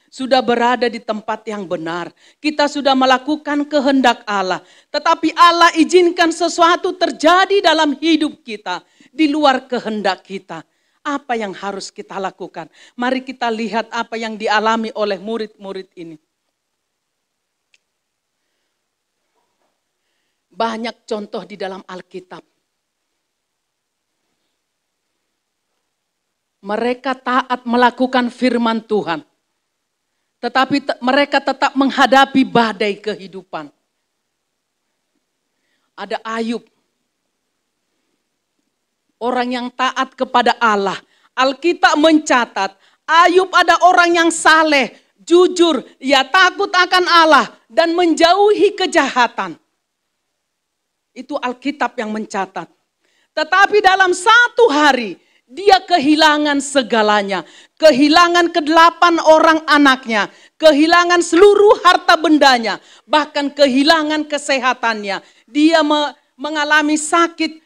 sudah berada di tempat yang benar. Kita sudah melakukan kehendak Allah. Tetapi Allah izinkan sesuatu terjadi dalam hidup kita. Di luar kehendak kita. Apa yang harus kita lakukan? Mari kita lihat apa yang dialami oleh murid-murid ini. Banyak contoh di dalam Alkitab. Mereka taat melakukan firman Tuhan. Tetapi mereka tetap menghadapi badai kehidupan. Ada Ayub. Orang yang taat kepada Allah. Alkitab mencatat, Ayub ada orang yang saleh, jujur, ia takut akan Allah dan menjauhi kejahatan. Itu Alkitab yang mencatat. Tetapi dalam satu hari, dia kehilangan segalanya. Kehilangan ke-8 orang anaknya. Kehilangan seluruh harta bendanya. Bahkan kehilangan kesehatannya. Dia mengalami sakit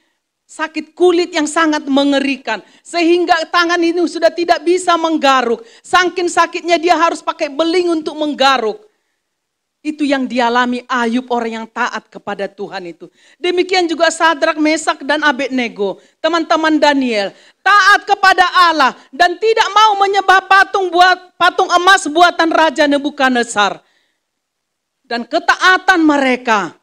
kulit yang sangat mengerikan. Sehingga tangan ini sudah tidak bisa menggaruk. Saking sakitnya dia harus pakai beling untuk menggaruk. Itu yang dialami Ayub, orang yang taat kepada Tuhan itu. Demikian juga Sadrak, Mesak, dan Abednego. Teman-teman Daniel. Taat kepada Allah. Dan tidak mau menyembah patung emas buatan Raja Nebukadnezar. Dan ketaatan mereka.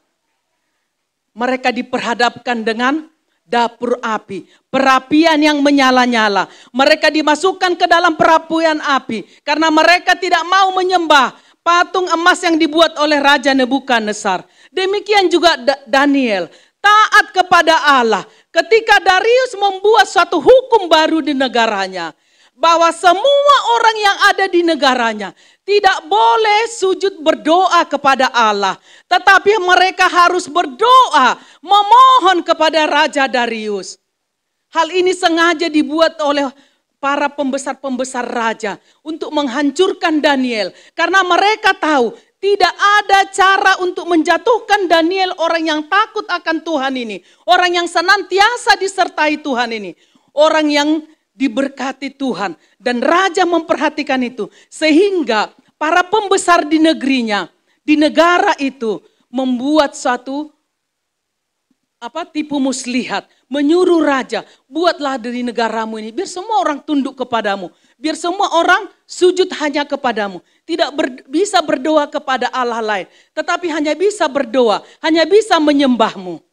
Mereka diperhadapkan dengan dapur api, perapian yang menyala-nyala. Mereka dimasukkan ke dalam perapian api karena mereka tidak mau menyembah patung emas yang dibuat oleh Raja Nebukadnezar. Demikian juga Daniel, taat kepada Allah. Ketika Darius membuat suatu hukum baru di negaranya, bahwa semua orang yang ada di negaranya tidak boleh sujud berdoa kepada Allah. Tetapi mereka harus berdoa, memohon kepada Raja Darius. Hal ini sengaja dibuat oleh para pembesar-pembesar raja untuk menghancurkan Daniel. Karena mereka tahu tidak ada cara untuk menjatuhkan Daniel, orang yang takut akan Tuhan ini. Orang yang senantiasa disertai Tuhan ini. Orang yang diberkati Tuhan. Dan raja memperhatikan itu. Sehingga para pembesar di negerinya, di negara itu membuat suatu tipu muslihat. Menyuruh raja, buatlah dari negaramu ini. Biar semua orang tunduk kepadamu. Biar semua orang sujud hanya kepadamu. Tidak bisa berdoa kepada Allah lain. Tetapi hanya bisa berdoa, hanya bisa menyembahmu.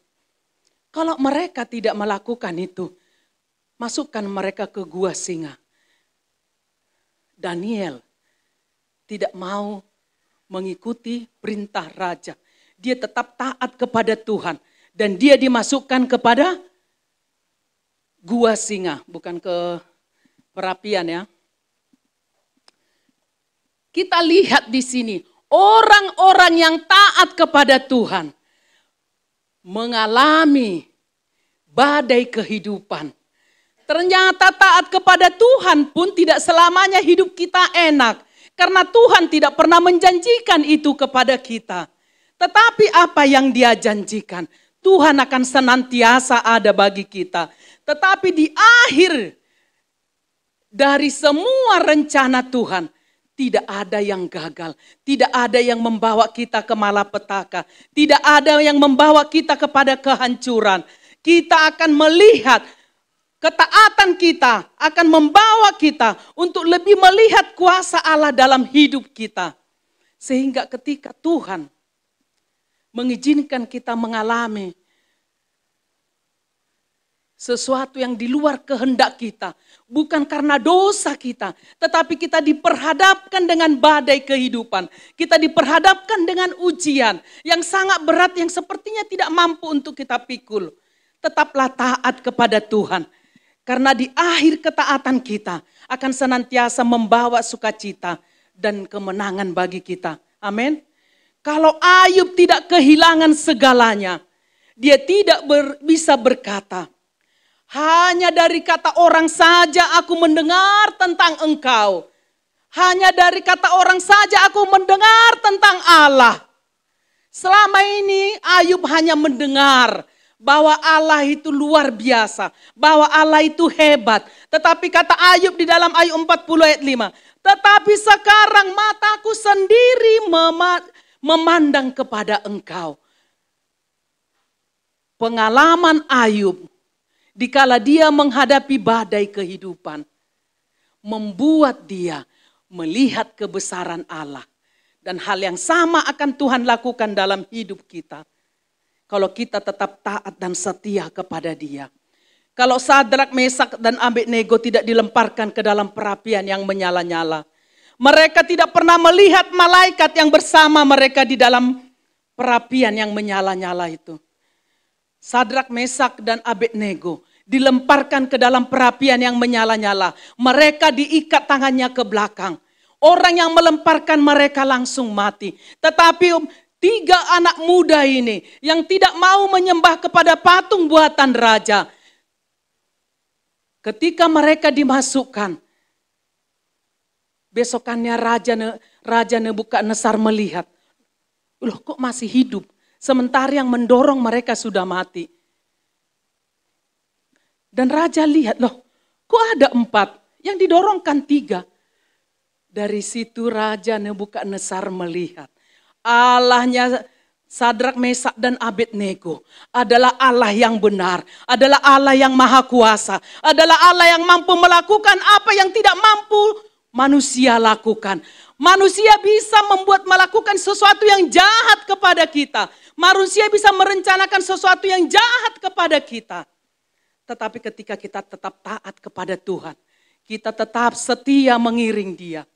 Kalau mereka tidak melakukan itu, masukkan mereka ke gua singa. Daniel tidak mau mengikuti perintah raja. Dia tetap taat kepada Tuhan. Dan dia dimasukkan kepada gua singa. Bukan ke perapian ya. Kita lihat di sini, orang-orang yang taat kepada Tuhan mengalami badai kehidupan. Ternyata taat kepada Tuhan pun tidak selamanya hidup kita enak. Karena Tuhan tidak pernah menjanjikan itu kepada kita. Tetapi apa yang Dia janjikan, Tuhan akan senantiasa ada bagi kita. Tetapi di akhir dari semua rencana Tuhan, tidak ada yang gagal, tidak ada yang membawa kita ke malapetaka, tidak ada yang membawa kita kepada kehancuran. Kita akan melihat ketaatan kita akan membawa kita untuk lebih melihat kuasa Allah dalam hidup kita. Sehingga ketika Tuhan mengizinkan kita mengalami sesuatu yang di luar kehendak kita, bukan karena dosa kita, tetapi kita diperhadapkan dengan badai kehidupan. Kita diperhadapkan dengan ujian yang sangat berat, yang sepertinya tidak mampu untuk kita pikul. Tetaplah taat kepada Tuhan. Karena di akhir ketaatan kita akan senantiasa membawa sukacita dan kemenangan bagi kita. Amin. Kalau Ayub tidak kehilangan segalanya, dia tidak bisa berkata, hanya dari kata orang saja aku mendengar tentang Engkau. Hanya dari kata orang saja aku mendengar tentang Allah. Selama ini Ayub hanya mendengar bahwa Allah itu luar biasa, bahwa Allah itu hebat. Tetapi kata Ayub di dalam Ayub 40 ayat 5, tetapi sekarang mataku sendiri memandang kepada Engkau. Pengalaman Ayub dikala dia menghadapi badai kehidupan, membuat dia melihat kebesaran Allah. Dan hal yang sama akan Tuhan lakukan dalam hidup kita. Kalau kita tetap taat dan setia kepada Dia. Kalau Sadrak, Mesak, dan Abednego tidak dilemparkan ke dalam perapian yang menyala-nyala. Mereka tidak pernah melihat malaikat yang bersama mereka di dalam perapian yang menyala-nyala itu. Sadrak, Mesak, dan Abednego dilemparkan ke dalam perapian yang menyala-nyala. Mereka diikat tangannya ke belakang. Orang yang melemparkan mereka langsung mati. Tetapi 3 anak muda ini yang tidak mau menyembah kepada patung buatan raja. Ketika mereka dimasukkan, besokannya Raja Nebukadnezar melihat, loh kok masih hidup? Sementara yang mendorong mereka sudah mati. Dan Raja lihat, loh kok ada 4, yang didorongkan 3. Dari situ Raja Nebukadnezar melihat, Allahnya Sadrak, Mesak, dan Abednego adalah Allah yang benar, adalah Allah yang maha kuasa, adalah Allah yang mampu melakukan apa yang tidak mampu manusia lakukan. Manusia bisa melakukan sesuatu yang jahat kepada kita. Manusia bisa merencanakan sesuatu yang jahat kepada kita. Tetapi ketika kita tetap taat kepada Tuhan, kita tetap setia mengiring Dia,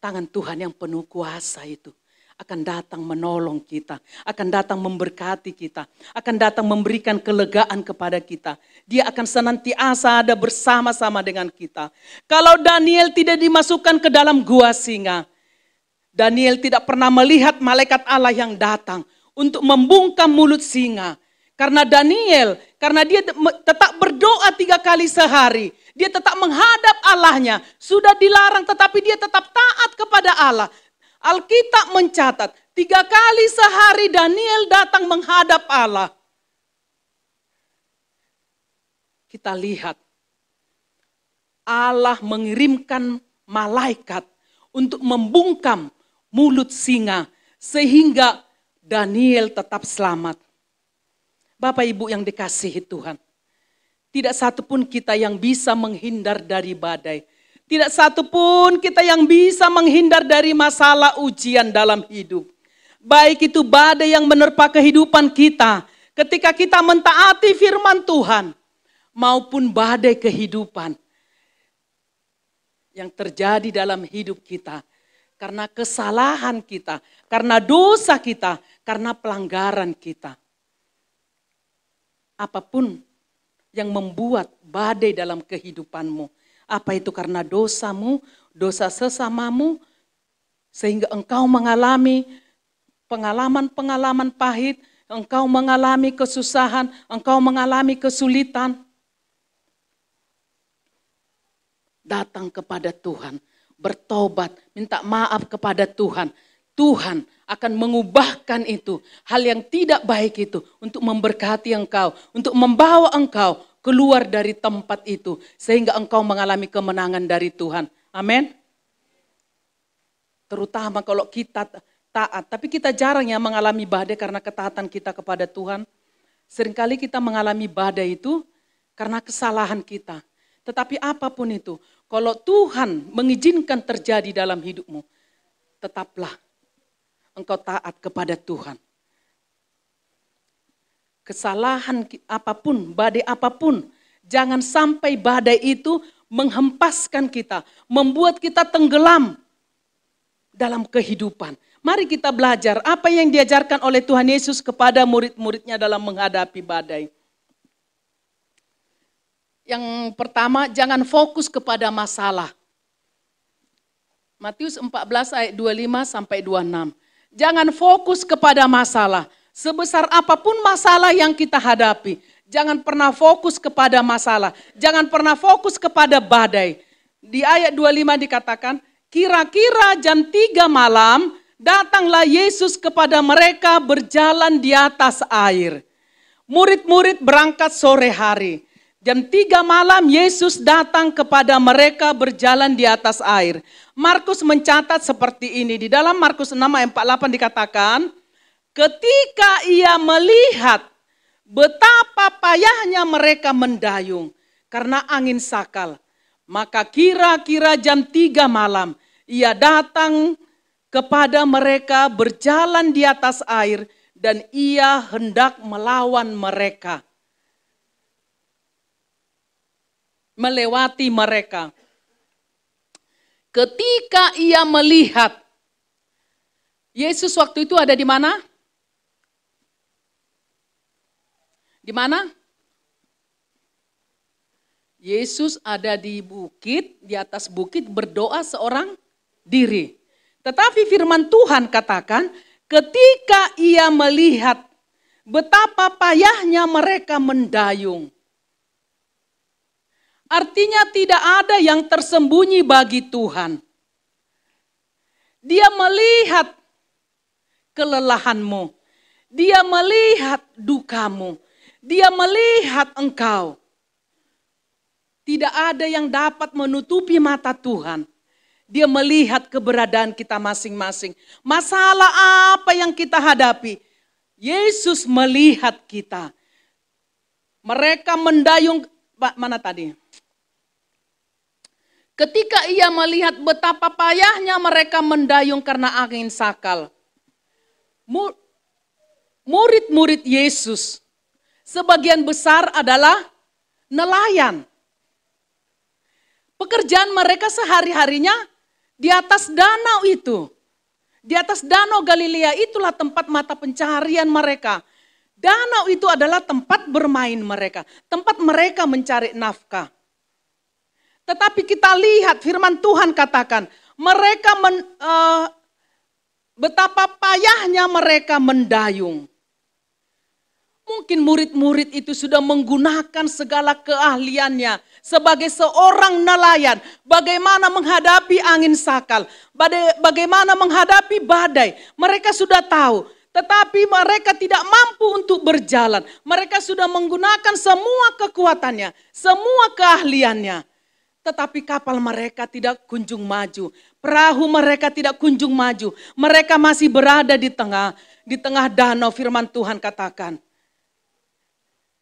tangan Tuhan yang penuh kuasa itu akan datang menolong kita, akan datang memberkati kita, akan datang memberikan kelegaan kepada kita. Dia akan senantiasa ada bersama-sama dengan kita. Kalau Daniel tidak dimasukkan ke dalam gua singa, Daniel tidak pernah melihat malaikat Allah yang datang untuk membungkam mulut singa. Karena Daniel, karena dia tetap berdoa 3 kali sehari, dia tetap menghadap Allahnya. Sudah dilarang tetapi dia tetap taat kepada Allah. Alkitab mencatat 3 kali sehari Daniel datang menghadap Allah. Kita lihat Allah mengirimkan malaikat untuk membungkam mulut singa sehingga Daniel tetap selamat. Bapak Ibu yang dikasihi Tuhan, tidak satupun kita yang bisa menghindar dari badai. Tidak satupun kita yang bisa menghindar dari masalah ujian dalam hidup. Baik itu badai yang menerpa kehidupan kita ketika kita mentaati firman Tuhan, maupun badai kehidupan yang terjadi dalam hidup kita karena kesalahan kita, karena dosa kita, karena pelanggaran kita. Apapun yang membuat badai dalam kehidupanmu, Apa itu? Karena dosamu, dosa sesamamu, sehingga engkau mengalami pengalaman-pengalaman pahit, engkau mengalami kesusahan, engkau mengalami kesulitan. Datang kepada Tuhan, bertobat, minta maaf kepada Tuhan. Tuhan akan mengubahkan itu, hal yang tidak baik itu, untuk memberkati engkau, untuk membawa engkau keluar dari tempat itu, sehingga engkau mengalami kemenangan dari Tuhan. Amin. Terutama kalau kita taat, tapi kita jarang ya mengalami badai karena ketaatan kita kepada Tuhan. Seringkali kita mengalami badai itu karena kesalahan kita. Tetapi apapun itu, kalau Tuhan mengizinkan terjadi dalam hidupmu, tetaplah engkau taat kepada Tuhan. Kesalahan apapun, badai apapun, jangan sampai badai itu menghempaskan kita, membuat kita tenggelam dalam kehidupan. Mari kita belajar apa yang diajarkan oleh Tuhan Yesus kepada murid-muridnya dalam menghadapi badai. Yang pertama, jangan fokus kepada masalah. Matius 14 ayat 25 sampai 26. Jangan fokus kepada masalah. Sebesar apapun masalah yang kita hadapi, jangan pernah fokus kepada masalah. Jangan pernah fokus kepada badai. Di ayat 25 dikatakan, kira-kira jam 3 malam, datanglah Yesus kepada mereka berjalan di atas air. Murid-murid berangkat sore hari. Jam 3 malam Yesus datang kepada mereka berjalan di atas air. Markus mencatat seperti ini. Di dalam Markus 6 ayat 48 dikatakan, ketika ia melihat betapa payahnya mereka mendayung karena angin sakal, maka kira-kira jam 3 malam ia datang kepada mereka berjalan di atas air dan ia hendak melawan mereka. Melewati mereka. Ketika ia melihat, Yesus waktu itu ada di mana? Di mana? Yesus ada di bukit, di atas bukit berdoa seorang diri. Tetapi firman Tuhan katakan, ketika ia melihat betapa payahnya mereka mendayung. Artinya tidak ada yang tersembunyi bagi Tuhan. Dia melihat kelelahanmu. Dia melihat dukamu. Dia melihat engkau. Tidak ada yang dapat menutupi mata Tuhan. Dia melihat keberadaan kita masing-masing. Masalah apa yang kita hadapi, Yesus melihat kita. Mereka mendayung, mana tadi? Ketika ia melihat betapa payahnya mereka mendayung karena angin sakal. Murid-murid Yesus sebagian besar adalah nelayan. Pekerjaan mereka sehari-harinya di atas danau itu. Di atas danau Galilea itulah tempat mata pencaharian mereka. Danau itu adalah tempat bermain mereka. Tempat mereka mencari nafkah. Tetapi kita lihat firman Tuhan katakan, mereka betapa payahnya mereka mendayung. Mungkin murid-murid itu sudah menggunakan segala keahliannya sebagai seorang nelayan. Bagaimana menghadapi angin sakal, bagaimana menghadapi badai. Mereka sudah tahu, tetapi mereka tidak mampu untuk berjalan. Mereka sudah menggunakan semua kekuatannya, semua keahliannya. Tetapi kapal mereka tidak kunjung maju. Perahu mereka tidak kunjung maju. Mereka masih berada di tengah danau, firman Tuhan katakan.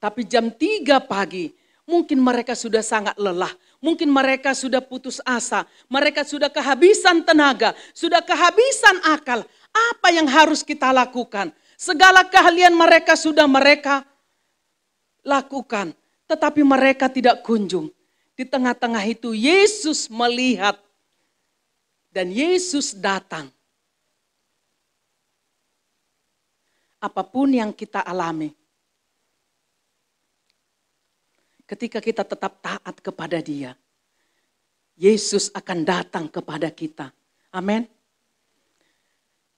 Tapi jam 3 pagi, mungkin mereka sudah sangat lelah. Mungkin mereka sudah putus asa. Mereka sudah kehabisan tenaga, sudah kehabisan akal. Apa yang harus kita lakukan? Segala keahlian mereka sudah mereka lakukan. Tetapi mereka tidak kunjung. Di tengah-tengah itu Yesus melihat dan Yesus datang. Apapun yang kita alami, ketika kita tetap taat kepada Dia, Yesus akan datang kepada kita. Amin.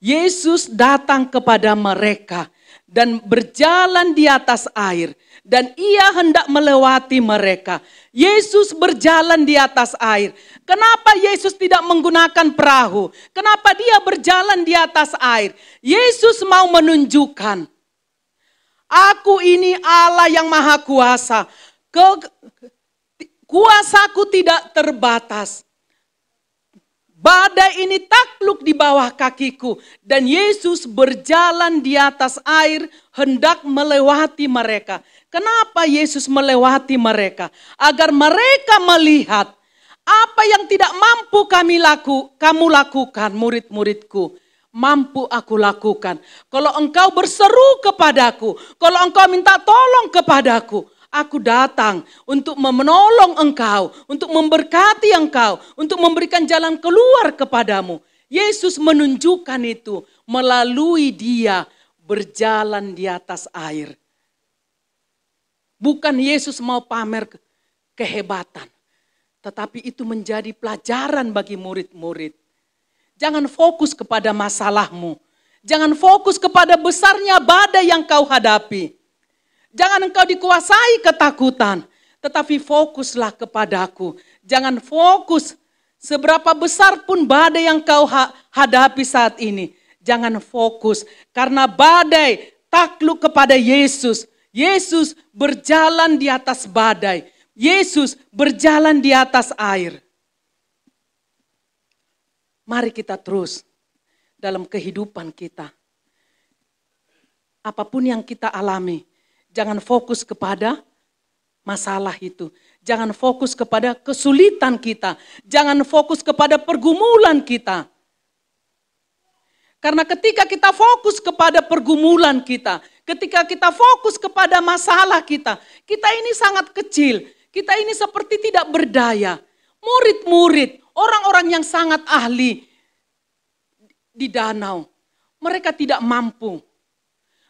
Yesus datang kepada mereka dan berjalan di atas air. Dan ia hendak melewati mereka. Yesus berjalan di atas air. Kenapa Yesus tidak menggunakan perahu? Kenapa dia berjalan di atas air? Yesus mau menunjukkan, aku ini Allah yang maha kuasa. Kuasaku tidak terbatas. Badai ini takluk di bawah kakiku. Dan Yesus berjalan di atas air hendak melewati mereka. Kenapa Yesus melewati mereka? Agar mereka melihat apa yang tidak mampu kamu lakukan, murid-muridku. Mampu aku lakukan. Kalau engkau berseru kepadaku, kalau engkau minta tolong kepadaku, aku datang untuk menolong engkau, untuk memberkati engkau, untuk memberikan jalan keluar kepadamu. Yesus menunjukkan itu melalui dia berjalan di atas air. Bukan Yesus mau pamer kehebatan, tetapi itu menjadi pelajaran bagi murid-murid. Jangan fokus kepada masalahmu. Jangan fokus kepada besarnya badai yang kau hadapi. Jangan engkau dikuasai ketakutan, tetapi fokuslah kepadaku. Jangan fokus seberapa besar pun badai yang kau hadapi saat ini. Jangan fokus karena badai takluk kepada Yesus. Yesus berjalan di atas badai. Yesus berjalan di atas air. Mari kita terus dalam kehidupan kita. Apapun yang kita alami, jangan fokus kepada masalah itu. Jangan fokus kepada kesulitan kita. Jangan fokus kepada pergumulan kita. Karena ketika kita fokus kepada pergumulan kita, ketika kita fokus kepada masalah kita, kita ini sangat kecil. Kita ini seperti tidak berdaya. Murid-murid, orang-orang yang sangat ahli di danau, mereka tidak mampu.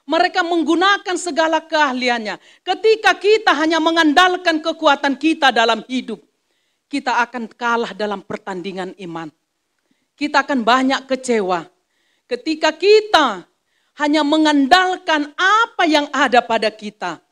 Mereka menggunakan segala keahliannya. Ketika kita hanya mengandalkan kekuatan kita dalam hidup, kita akan kalah dalam pertandingan iman. Kita akan banyak kecewa. Ketika kita hanya mengandalkan apa yang ada pada kita.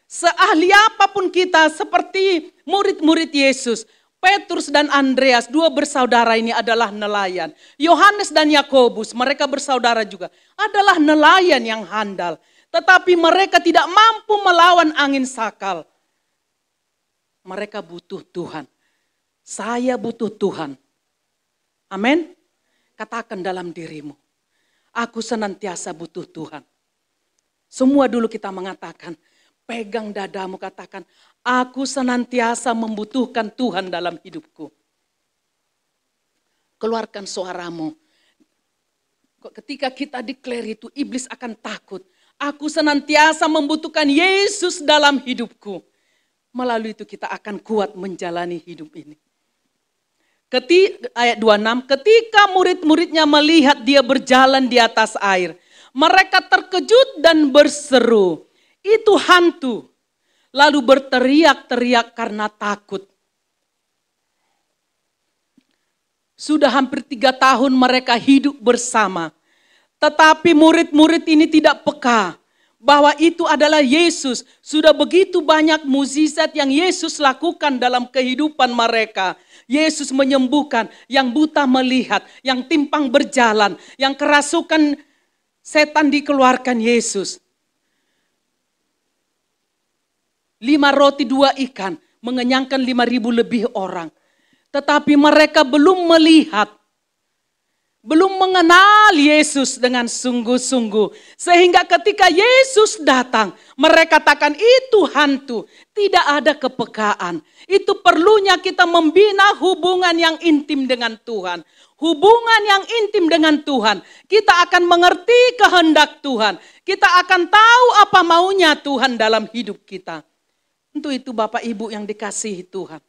Seahli apapun kita seperti murid-murid Yesus. Petrus dan Andreas, dua bersaudara ini adalah nelayan. Yohanes dan Yakobus, mereka bersaudara juga, adalah nelayan yang handal. Tetapi mereka tidak mampu melawan angin sakal. Mereka butuh Tuhan. Saya butuh Tuhan. Amin. Katakan dalam dirimu, aku senantiasa butuh Tuhan. Semua dulu kita mengatakan, pegang dadamu, katakan, aku senantiasa membutuhkan Tuhan dalam hidupku. Keluarkan suaramu. Ketika kita declare itu, iblis akan takut. Aku senantiasa membutuhkan Yesus dalam hidupku. Melalui itu kita akan kuat menjalani hidup ini. Ayat 26, ketika murid-muridnya melihat dia berjalan di atas air, mereka terkejut dan berseru, itu hantu. Lalu berteriak-teriak karena takut. Sudah hampir 3 tahun mereka hidup bersama. Tetapi murid-murid ini tidak peka bahwa itu adalah Yesus. Sudah begitu banyak mukjizat yang Yesus lakukan dalam kehidupan mereka. Yesus menyembuhkan, yang buta melihat, yang timpang berjalan, yang kerasukan setan dikeluarkan Yesus. 5 roti 2 ikan mengenyangkan 5.000 lebih orang. Tetapi mereka belum melihat, belum mengenal Yesus dengan sungguh-sungguh. Sehingga ketika Yesus datang, mereka katakan itu hantu. Tidak ada kepekaan. Itu perlunya kita membina hubungan yang intim dengan Tuhan. Hubungan yang intim dengan Tuhan. Kita akan mengerti kehendak Tuhan. Kita akan tahu apa maunya Tuhan dalam hidup kita. Untuk itu Bapak Ibu yang dikasihi Tuhan.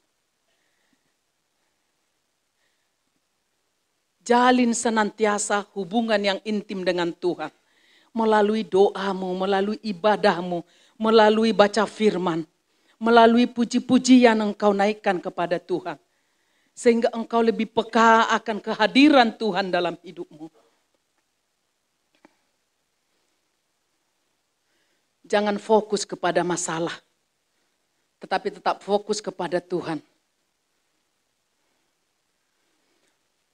Jalin senantiasa hubungan yang intim dengan Tuhan. Melalui doamu, melalui ibadahmu, melalui baca firman. Melalui puji-pujian engkau naikkan kepada Tuhan. Sehingga engkau lebih peka akan kehadiran Tuhan dalam hidupmu. Jangan fokus kepada masalah, tetapi tetap fokus kepada Tuhan.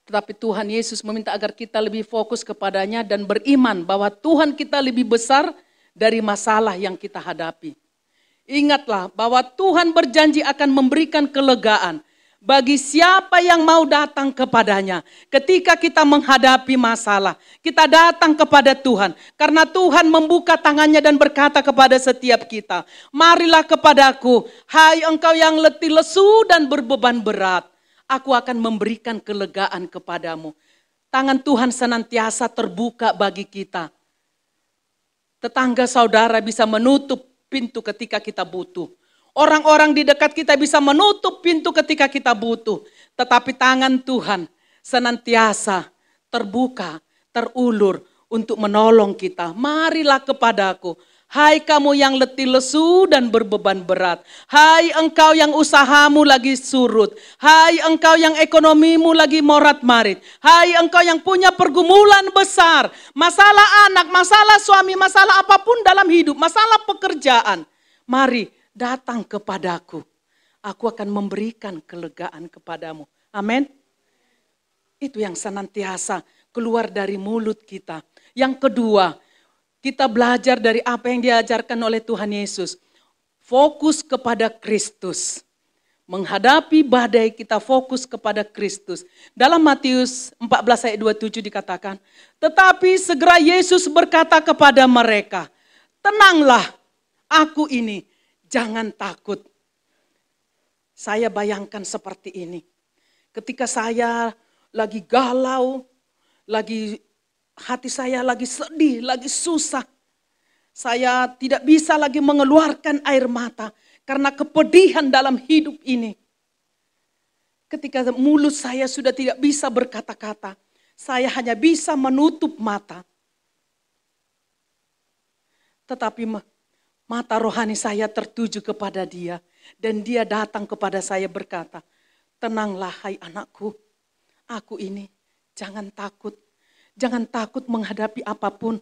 Tetapi Tuhan Yesus meminta agar kita lebih fokus kepadanya dan beriman bahwa Tuhan kita lebih besar dari masalah yang kita hadapi. Ingatlah bahwa Tuhan berjanji akan memberikan kelegaan bagi siapa yang mau datang kepadanya. Ketika kita menghadapi masalah, kita datang kepada Tuhan. Karena Tuhan membuka tangannya dan berkata kepada setiap kita, marilah kepadaku, hai engkau yang letih lesu dan berbeban berat. Aku akan memberikan kelegaan kepadamu. Tangan Tuhan senantiasa terbuka bagi kita. Tetangga saudara bisa menutup pintu ketika kita butuh. Orang-orang di dekat kita bisa menutup pintu ketika kita butuh. Tetapi tangan Tuhan senantiasa terbuka, terulur untuk menolong kita. Marilah kepadaku. Hai kamu yang letih lesu dan berbeban berat. Hai engkau yang usahamu lagi surut. Hai engkau yang ekonomimu lagi morat-marit. Hai engkau yang punya pergumulan besar. Masalah anak, masalah suami, masalah apapun dalam hidup. Masalah pekerjaan. Mari datang kepadaku. Aku akan memberikan kelegaan kepadamu. Amin. Itu yang senantiasa keluar dari mulut kita. Yang kedua, kita belajar dari apa yang diajarkan oleh Tuhan Yesus. Fokus kepada Kristus. Menghadapi badai kita fokus kepada Kristus. Dalam Matius 14 ayat 27 dikatakan, tetapi segera Yesus berkata kepada mereka, tenanglah, aku ini, jangan takut. Saya bayangkan seperti ini. Ketika saya lagi galau, hati saya lagi sedih, lagi susah. Saya tidak bisa lagi mengeluarkan air mata karena kepedihan dalam hidup ini. Ketika mulut saya sudah tidak bisa berkata-kata, saya hanya bisa menutup mata. Tetapi mata rohani saya tertuju kepada Dia dan Dia datang kepada saya berkata, tenanglah hai anakku, aku ini, jangan takut. Jangan takut menghadapi apapun.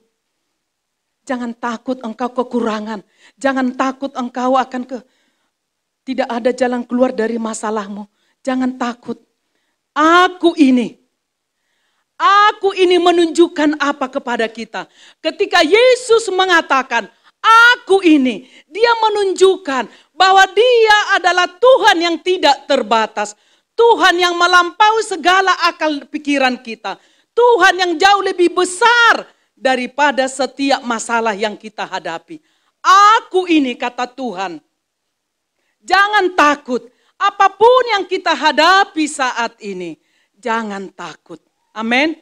Jangan takut engkau kekurangan. Jangan takut engkau akan tidak ada jalan keluar dari masalahmu. Jangan takut. Aku ini menunjukkan apa kepada kita. Ketika Yesus mengatakan, aku ini, Dia menunjukkan bahwa Dia adalah Tuhan yang tidak terbatas. Tuhan yang melampaui segala akal pikiran kita. Tuhan yang jauh lebih besar daripada setiap masalah yang kita hadapi. Aku ini, kata Tuhan. Jangan takut. Apapun yang kita hadapi saat ini, jangan takut. Amin.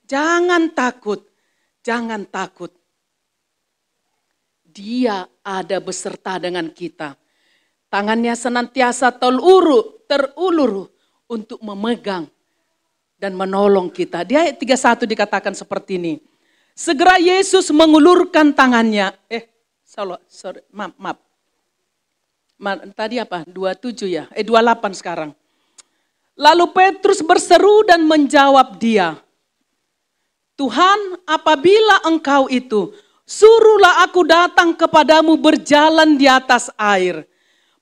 Jangan takut. Jangan takut. Dia ada beserta dengan kita. Tangannya senantiasa terulur untuk memegang dan menolong kita. Di ayat 31 dikatakan seperti ini. Segera Yesus mengulurkan tangannya. Maaf. Tadi apa? 27 ya? 28 sekarang. Lalu Petrus berseru dan menjawab dia. Tuhan, apabila engkau itu, suruhlah aku datang kepadamu berjalan di atas air.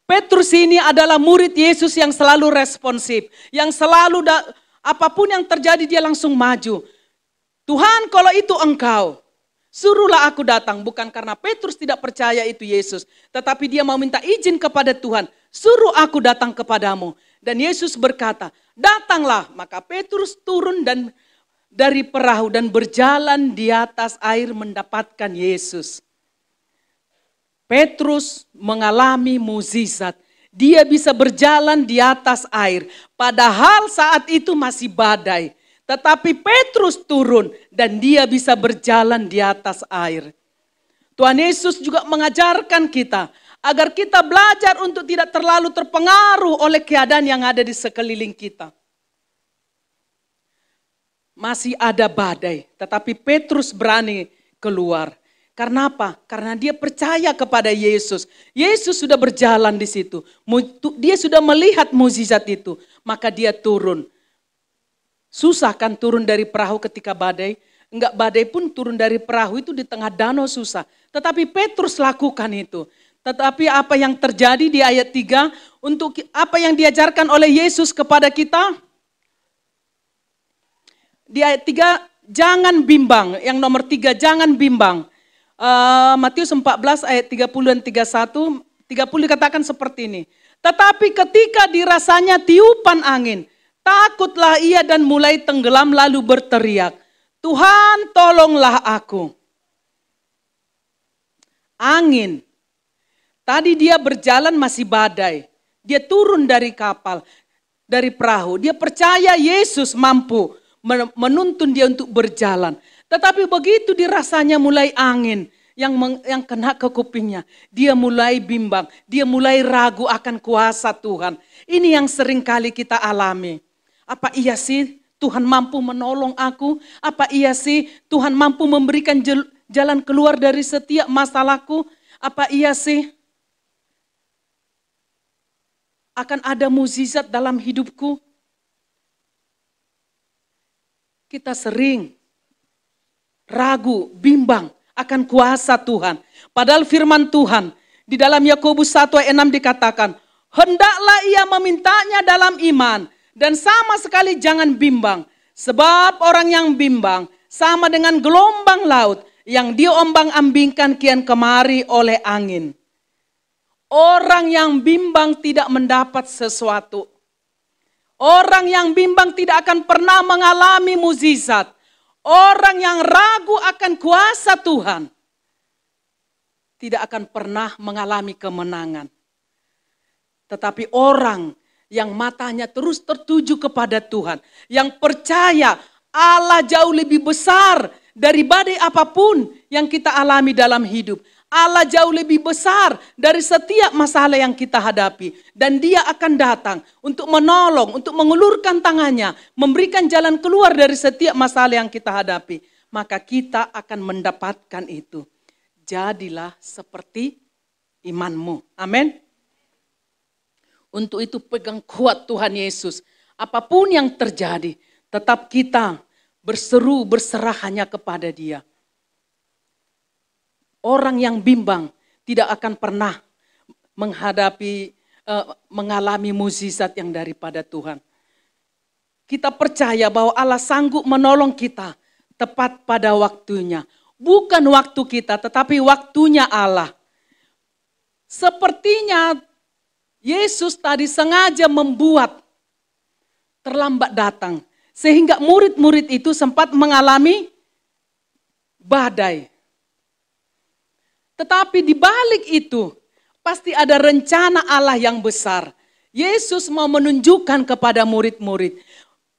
Petrus ini adalah murid Yesus yang selalu responsif. Yang selalu apapun yang terjadi dia langsung maju. Tuhan, kalau itu engkau, suruhlah aku datang. Bukan karena Petrus tidak percaya itu Yesus. Tetapi dia mau minta izin kepada Tuhan. Suruh aku datang kepadamu. Dan Yesus berkata, datanglah. Maka Petrus turun dari perahu dan berjalan di atas air mendapatkan Yesus. Petrus mengalami mukjizat. Dia bisa berjalan di atas air. Padahal saat itu masih badai. Tetapi Petrus turun dan dia bisa berjalan di atas air. Tuhan Yesus juga mengajarkan kita agar kita belajar untuk tidak terlalu terpengaruh oleh keadaan yang ada di sekeliling kita. Masih ada badai, tetapi Petrus berani keluar. Karena apa? Karena dia percaya kepada Yesus. Yesus sudah berjalan di situ. Dia sudah melihat mukjizat itu. Maka dia turun. Susah kan turun dari perahu ketika badai? Enggak, badai pun turun dari perahu itu di tengah danau susah. Tetapi Petrus lakukan itu. Tetapi apa yang terjadi di ayat 3, untuk apa yang diajarkan oleh Yesus kepada kita? Di ayat 3, jangan bimbang. Yang nomor 3, jangan bimbang. Matius 14 ayat 30 dan 31, 30 dikatakan seperti ini. Tetapi ketika dirasanya tiupan angin, takutlah ia dan mulai tenggelam lalu berteriak, Tuhan tolonglah aku. Angin. Tadi dia berjalan masih badai. Dia turun dari kapal, dari perahu. Dia percaya Yesus mampu menuntun dia untuk berjalan. Tetapi begitu dirasanya mulai angin yang kena ke kupingnya, dia mulai bimbang, dia mulai ragu akan kuasa Tuhan. Ini yang sering kali kita alami. Apa iya sih Tuhan mampu menolong aku? Apa iya sih Tuhan mampu memberikan jalan keluar dari setiap masalahku? Apa iya sih akan ada mukjizat dalam hidupku? Kita sering ragu, bimbang akan kuasa Tuhan. Padahal firman Tuhan di dalam Yakobus 1 ayat 6 dikatakan, hendaklah ia memintanya dalam iman dan sama sekali jangan bimbang. Sebab orang yang bimbang sama dengan gelombang laut yang diombang-ambingkan kian kemari oleh angin. Orang yang bimbang tidak mendapat sesuatu. Orang yang bimbang tidak akan pernah mengalami mukjizat. Orang yang ragu akan kuasa Tuhan tidak akan pernah mengalami kemenangan. Tetapi orang yang matanya terus tertuju kepada Tuhan, yang percaya Allah jauh lebih besar dari badai apapun yang kita alami dalam hidup. Allah jauh lebih besar dari setiap masalah yang kita hadapi. Dan dia akan datang untuk menolong, untuk mengulurkan tangannya, memberikan jalan keluar dari setiap masalah yang kita hadapi. Maka kita akan mendapatkan itu. Jadilah seperti imanmu. Amin. Untuk itu pegang kuat Tuhan Yesus. Apapun yang terjadi, tetap kita berseru, berserah hanya kepada Dia. Orang yang bimbang tidak akan pernah mengalami mukjizat yang daripada Tuhan. Kita percaya bahwa Allah sanggup menolong kita tepat pada waktunya. Bukan waktu kita, tetapi waktunya Allah. Sepertinya Yesus tadi sengaja membuat terlambat datang. Sehingga murid-murid itu sempat mengalami badai. Tetapi di balik itu pasti ada rencana Allah yang besar. Yesus mau menunjukkan kepada murid-murid.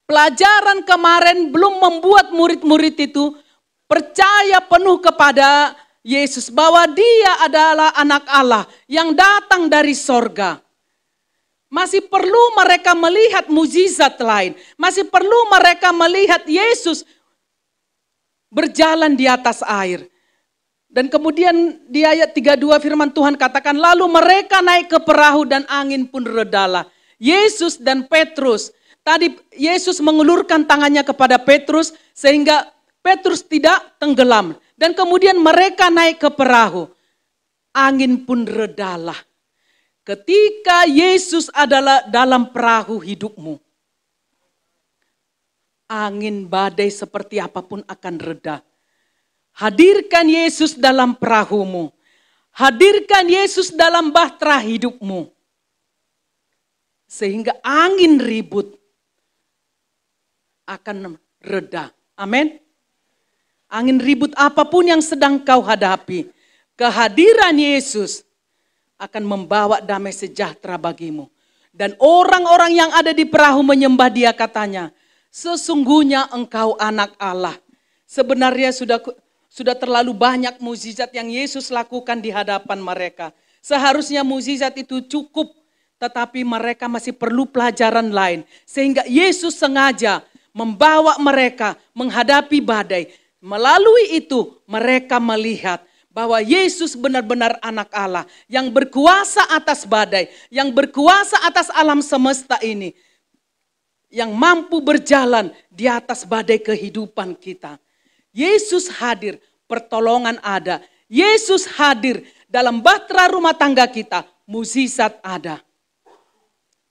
Pelajaran kemarin belum membuat murid-murid itu percaya penuh kepada Yesus. Bahwa dia adalah anak Allah yang datang dari sorga. Masih perlu mereka melihat mukjizat lain. Masih perlu mereka melihat Yesus berjalan di atas air. Dan kemudian di ayat 32 firman Tuhan katakan, lalu mereka naik ke perahu dan angin pun redalah. Yesus dan Petrus, tadi Yesus mengulurkan tangannya kepada Petrus sehingga Petrus tidak tenggelam. Dan kemudian mereka naik ke perahu, angin pun redalah. Ketika Yesus adalah dalam perahu hidupmu, angin badai seperti apapun akan reda. Hadirkan Yesus dalam perahumu. Hadirkan Yesus dalam bahtera hidupmu. Sehingga angin ribut akan reda. Amin. Angin ribut apapun yang sedang kau hadapi. Kehadiran Yesus akan membawa damai sejahtera bagimu. Dan orang-orang yang ada di perahu menyembah Dia katanya, sesungguhnya engkau anak Allah. Sebenarnya sudah terlalu banyak mukjizat yang Yesus lakukan di hadapan mereka. Seharusnya mukjizat itu cukup, tetapi mereka masih perlu pelajaran lain. Sehingga Yesus sengaja membawa mereka menghadapi badai. Melalui itu mereka melihat bahwa Yesus benar-benar anak Allah yang berkuasa atas badai, yang berkuasa atas alam semesta ini, yang mampu berjalan di atas badai kehidupan kita. Yesus hadir, pertolongan ada. Yesus hadir dalam bahtera rumah tangga kita, mukjizat ada.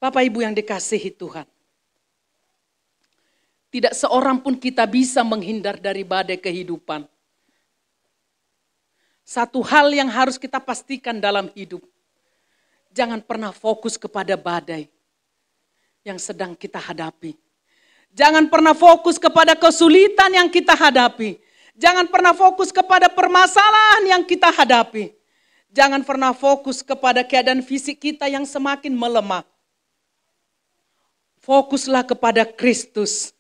Bapak Ibu yang dikasihi Tuhan, tidak seorang pun kita bisa menghindar dari badai kehidupan. Satu hal yang harus kita pastikan dalam hidup, jangan pernah fokus kepada badai yang sedang kita hadapi. Jangan pernah fokus kepada kesulitan yang kita hadapi. Jangan pernah fokus kepada permasalahan yang kita hadapi. Jangan pernah fokus kepada keadaan fisik kita yang semakin melemah. Fokuslah kepada Kristus.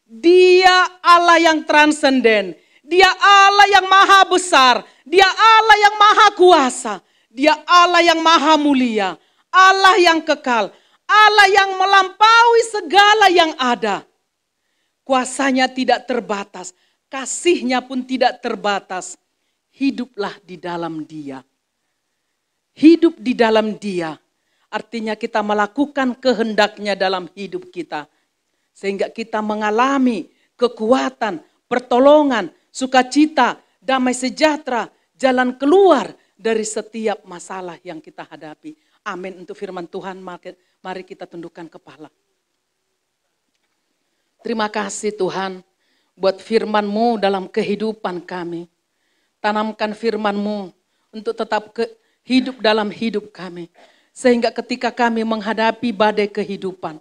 Dia Allah yang transenden. Dia Allah yang maha besar. Dia Allah yang maha kuasa. Dia Allah yang maha mulia. Allah yang kekal. Allah yang melampaui segala yang ada. Kuasanya tidak terbatas. Kasihnya pun tidak terbatas. Hiduplah di dalam Dia. Hidup di dalam Dia. Artinya kita melakukan kehendaknya dalam hidup kita. Sehingga kita mengalami kekuatan, pertolongan, sukacita, damai sejahtera, jalan keluar dari setiap masalah yang kita hadapi. Amin. Untuk firman Tuhan, mari kita tundukkan kepala. Terima kasih Tuhan buat firman-Mu dalam kehidupan kami. Tanamkan firman-Mu untuk tetap hidup dalam hidup kami. Sehingga ketika kami menghadapi badai kehidupan,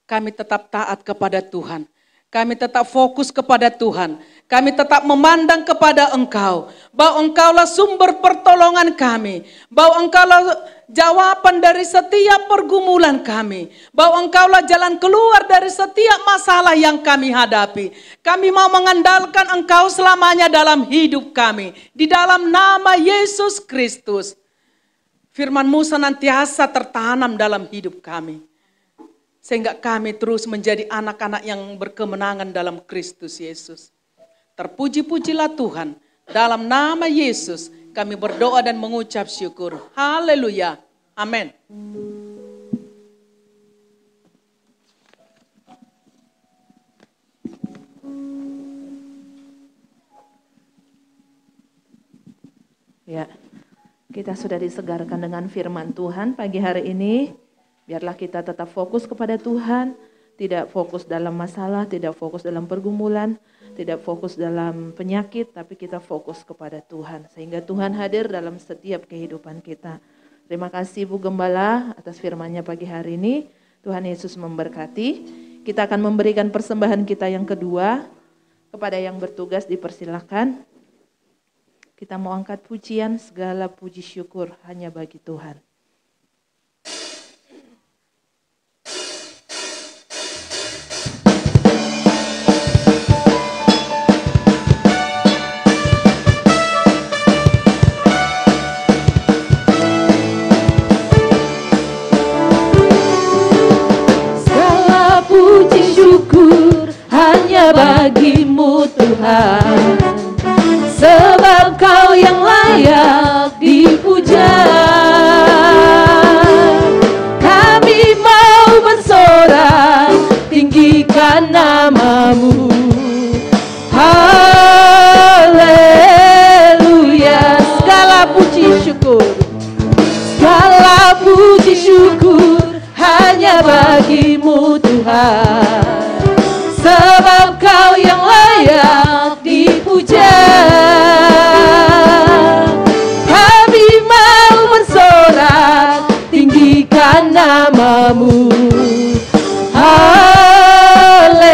kami tetap taat kepada Tuhan. Kami tetap fokus kepada Tuhan. Kami tetap memandang kepada Engkau. Bahwa Engkaulah sumber pertolongan kami. Bahwa Engkaulah jawaban dari setiap pergumulan kami. Bahwa Engkaulah jalan keluar dari setiap masalah yang kami hadapi. Kami mau mengandalkan Engkau selamanya dalam hidup kami. Di dalam nama Yesus Kristus. Firman-Mu senantiasa tertanam dalam hidup kami. Sehingga kami terus menjadi anak-anak yang berkemenangan dalam Kristus Yesus. Terpuji-pujilah Tuhan. Dalam nama Yesus kami berdoa dan mengucap syukur. Haleluya. Amin. Ya, kita sudah disegarkan dengan firman Tuhan pagi hari ini. Biarlah kita tetap fokus kepada Tuhan, tidak fokus dalam masalah, tidak fokus dalam pergumulan, tidak fokus dalam penyakit, tapi kita fokus kepada Tuhan. Sehingga Tuhan hadir dalam setiap kehidupan kita. Terima kasih Bu Gembala atas firman-Nya pagi hari ini. Tuhan Yesus memberkati. Kita akan memberikan persembahan kita yang kedua. Kepada yang bertugas dipersilakan. Kita mau angkat pujian, segala puji syukur hanya bagi Tuhan. Bagimu Tuhan, sebab Kau yang layak dipuja. Kami mau bersorak, tinggikan nama-Mu. Haleluya. Segala puji syukur, segala puji syukur hanya bagimu Tuhan. Sebab Kau yang layak dipuja. Kami mau bersorak, tinggikan nama-Mu. Haleluya.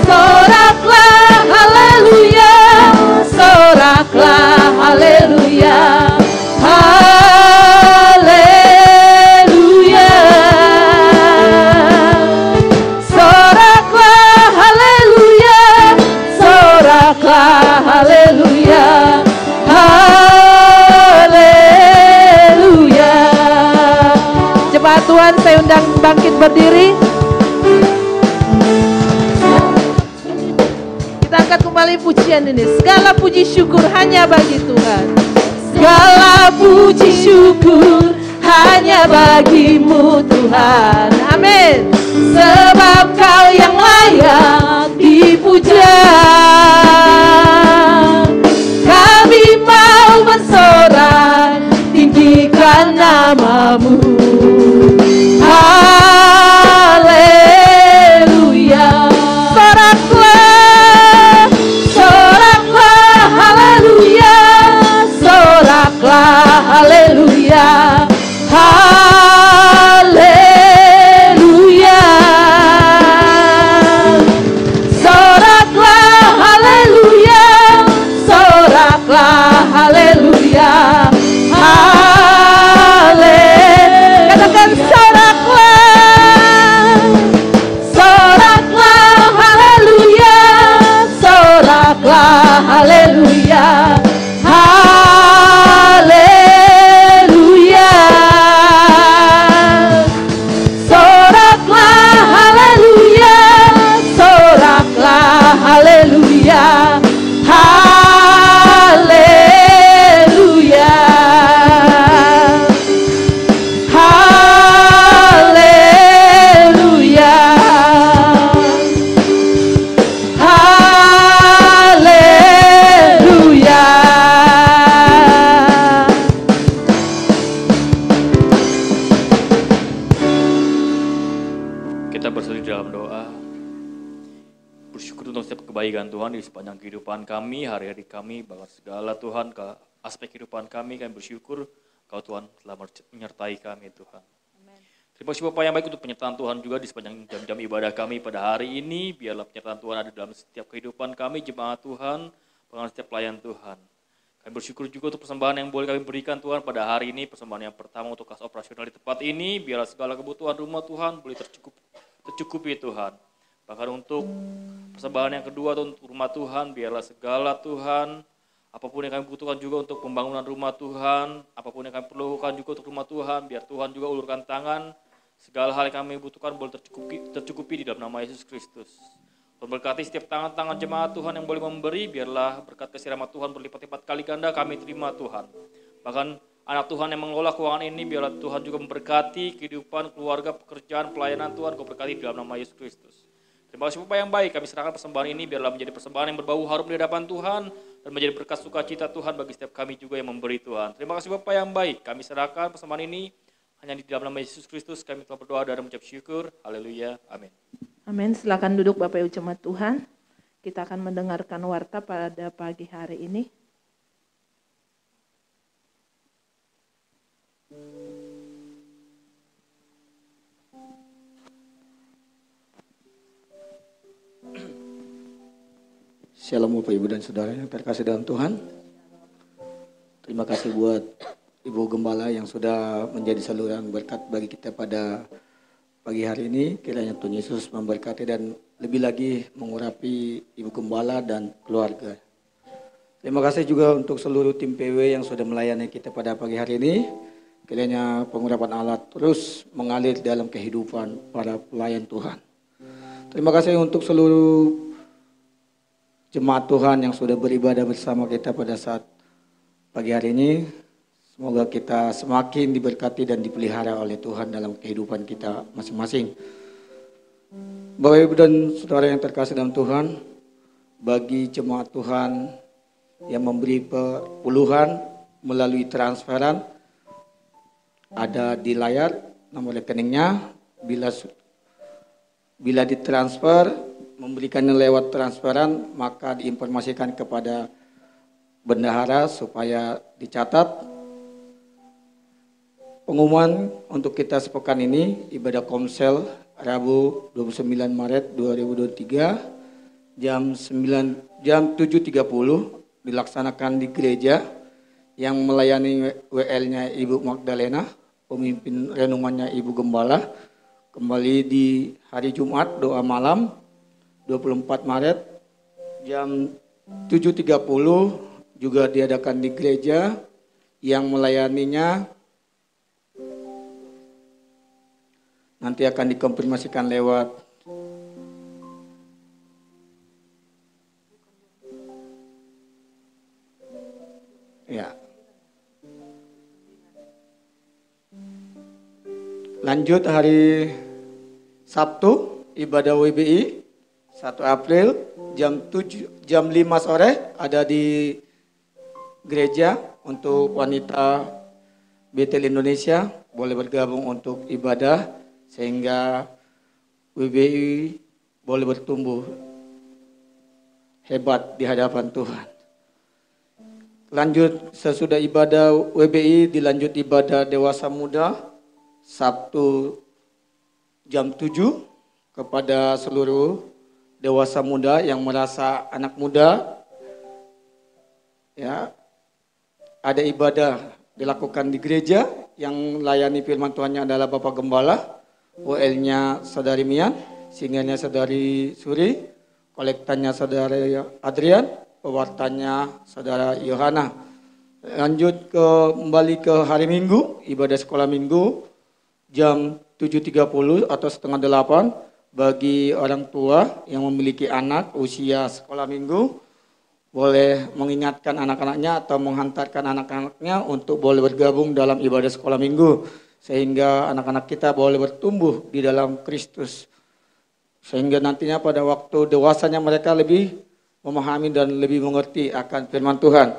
Soraklah haleluya, soraklah haleluya. Haleluya, haleluya. Jemaat Tuhan, saya undang bangkit berdiri. kali pujian ini. Segala puji syukur hanya bagi Tuhan. Segala puji syukur hanya bagimu Tuhan. Amin. Sebab Kau yang layak dipuja. Kami mau bersorak tinggikan nama-Mu. Haleluya. Soraklah, soraklah, haleluya. Soraklah, haleluya. Haleluya. Soraklah, haleluya. Soraklah, haleluya. Katakan soraklah, soraklah, haleluya. Soraklah, haleluya. Haleluya. Soraklah, haleluya. Soraklah, haleluya. Haleluya. Haleluya. Haleluya. Kita bersatu dalam doa. Bersyukur untuk setiap kebaikan Tuhan di sepanjang kehidupan kami, hari-hari kami, bahkan segala Tuhan ke aspek kehidupan kami bersyukur Kau Tuhan telah menyertai kami Tuhan. Terima kasih Bapak yang baik untuk penyertaan Tuhan juga di sepanjang jam-jam ibadah kami pada hari ini. Biarlah penyertaan Tuhan ada dalam setiap kehidupan kami, jemaat Tuhan, bahkan setiap pelayan Tuhan. Kami bersyukur juga untuk persembahan yang boleh kami berikan Tuhan pada hari ini, persembahan yang pertama untuk kas operasional di tempat ini. Biarlah segala kebutuhan rumah Tuhan boleh tercukupi Tuhan. Bahkan untuk persembahan yang kedua untuk rumah Tuhan, biarlah segala Tuhan, apapun yang kami butuhkan juga untuk pembangunan rumah Tuhan, apapun yang kami perlukan juga untuk rumah Tuhan, biar Tuhan juga ulurkan tangan, segala hal yang kami butuhkan boleh tercukupi di dalam nama Yesus Kristus. Berkati setiap tangan-tangan jemaat Tuhan yang boleh memberi, biarlah berkat kasih rahmat Tuhan berlipat-lipat kali ganda kami terima Tuhan. Bahkan anak Tuhan yang mengelola keuangan ini, biarlah Tuhan juga memberkati kehidupan, keluarga, pekerjaan, pelayanan Tuhan, Kau berkati di dalam nama Yesus Kristus. Terima kasih Bapak yang baik, kami serahkan persembahan ini biarlah menjadi persembahan yang berbau harum di hadapan Tuhan dan menjadi berkat sukacita Tuhan bagi setiap kami juga yang memberi Tuhan. Terima kasih Bapak yang baik, kami serahkan persembahan ini hanya di dalam nama Yesus Kristus. Kami telah berdoa dan mengucap syukur. Haleluya. Amin. Amin. Silakan duduk Bapak Ibu jemaat Tuhan. Kita akan mendengarkan warta pada pagi hari ini. Shalom Bapak Ibu dan Saudara yang terkasih dalam Tuhan. Terima kasih buat Ibu Gembala yang sudah menjadi saluran berkat bagi kita pada pagi hari ini. Kiranya Tuhan Yesus memberkati dan lebih lagi mengurapi Ibu Gembala dan keluarga. Terima kasih juga untuk seluruh tim PW yang sudah melayani kita pada pagi hari ini. Kiranya pengurapan Allah terus mengalir dalam kehidupan para pelayan Tuhan. Terima kasih untuk seluruh jemaat Tuhan yang sudah beribadah bersama kita pada saat pagi hari ini. Semoga kita semakin diberkati dan dipelihara oleh Tuhan dalam kehidupan kita masing-masing. Bapak Ibu dan Saudara yang terkasih dalam Tuhan, bagi jemaat Tuhan yang memberi puluhan melalui transferan, ada di layar nomor rekeningnya. Bila ditransfer, memberikannya lewat transferan, maka diinformasikan kepada bendahara supaya dicatat. Pengumuman untuk kita sepekan ini, ibadah Komsel Rabu 29 Maret 2023 jam 7.30 dilaksanakan di gereja yang melayani WL-nya Ibu Magdalena, pemimpin renungannya Ibu Gembala. Kembali di hari Jumat doa malam 24 Maret jam 7.30 juga diadakan di gereja yang melayaninya nanti akan dikonfirmasikan lewat Ya. Lanjut hari Sabtu, ibadah WBI 1 April jam 5 sore ada di gereja untuk wanita Betel Indonesia boleh bergabung untuk ibadah sehingga WBI boleh bertumbuh hebat di hadapan Tuhan. Lanjut sesudah ibadah WBI dilanjut ibadah dewasa muda Sabtu jam 7 kepada seluruh dewasa muda yang merasa anak muda, ya, ada ibadah dilakukan di gereja yang layani firman Tuhannya adalah Bapak Gembala, WL-nya Saudari Mian, singernya Saudari Suri, kolektannya Saudara Adrian, pewartanya Saudara Yohana. Lanjut kembali ke hari Minggu, ibadah sekolah Minggu jam 7.30 atau setengah 8 bagi orang tua yang memiliki anak usia sekolah minggu boleh mengingatkan anak-anaknya atau menghantarkan anak-anaknya untuk boleh bergabung dalam ibadah sekolah minggu sehingga anak-anak kita boleh bertumbuh di dalam Kristus sehingga nantinya pada waktu dewasanya mereka lebih memahami dan lebih mengerti akan firman Tuhan.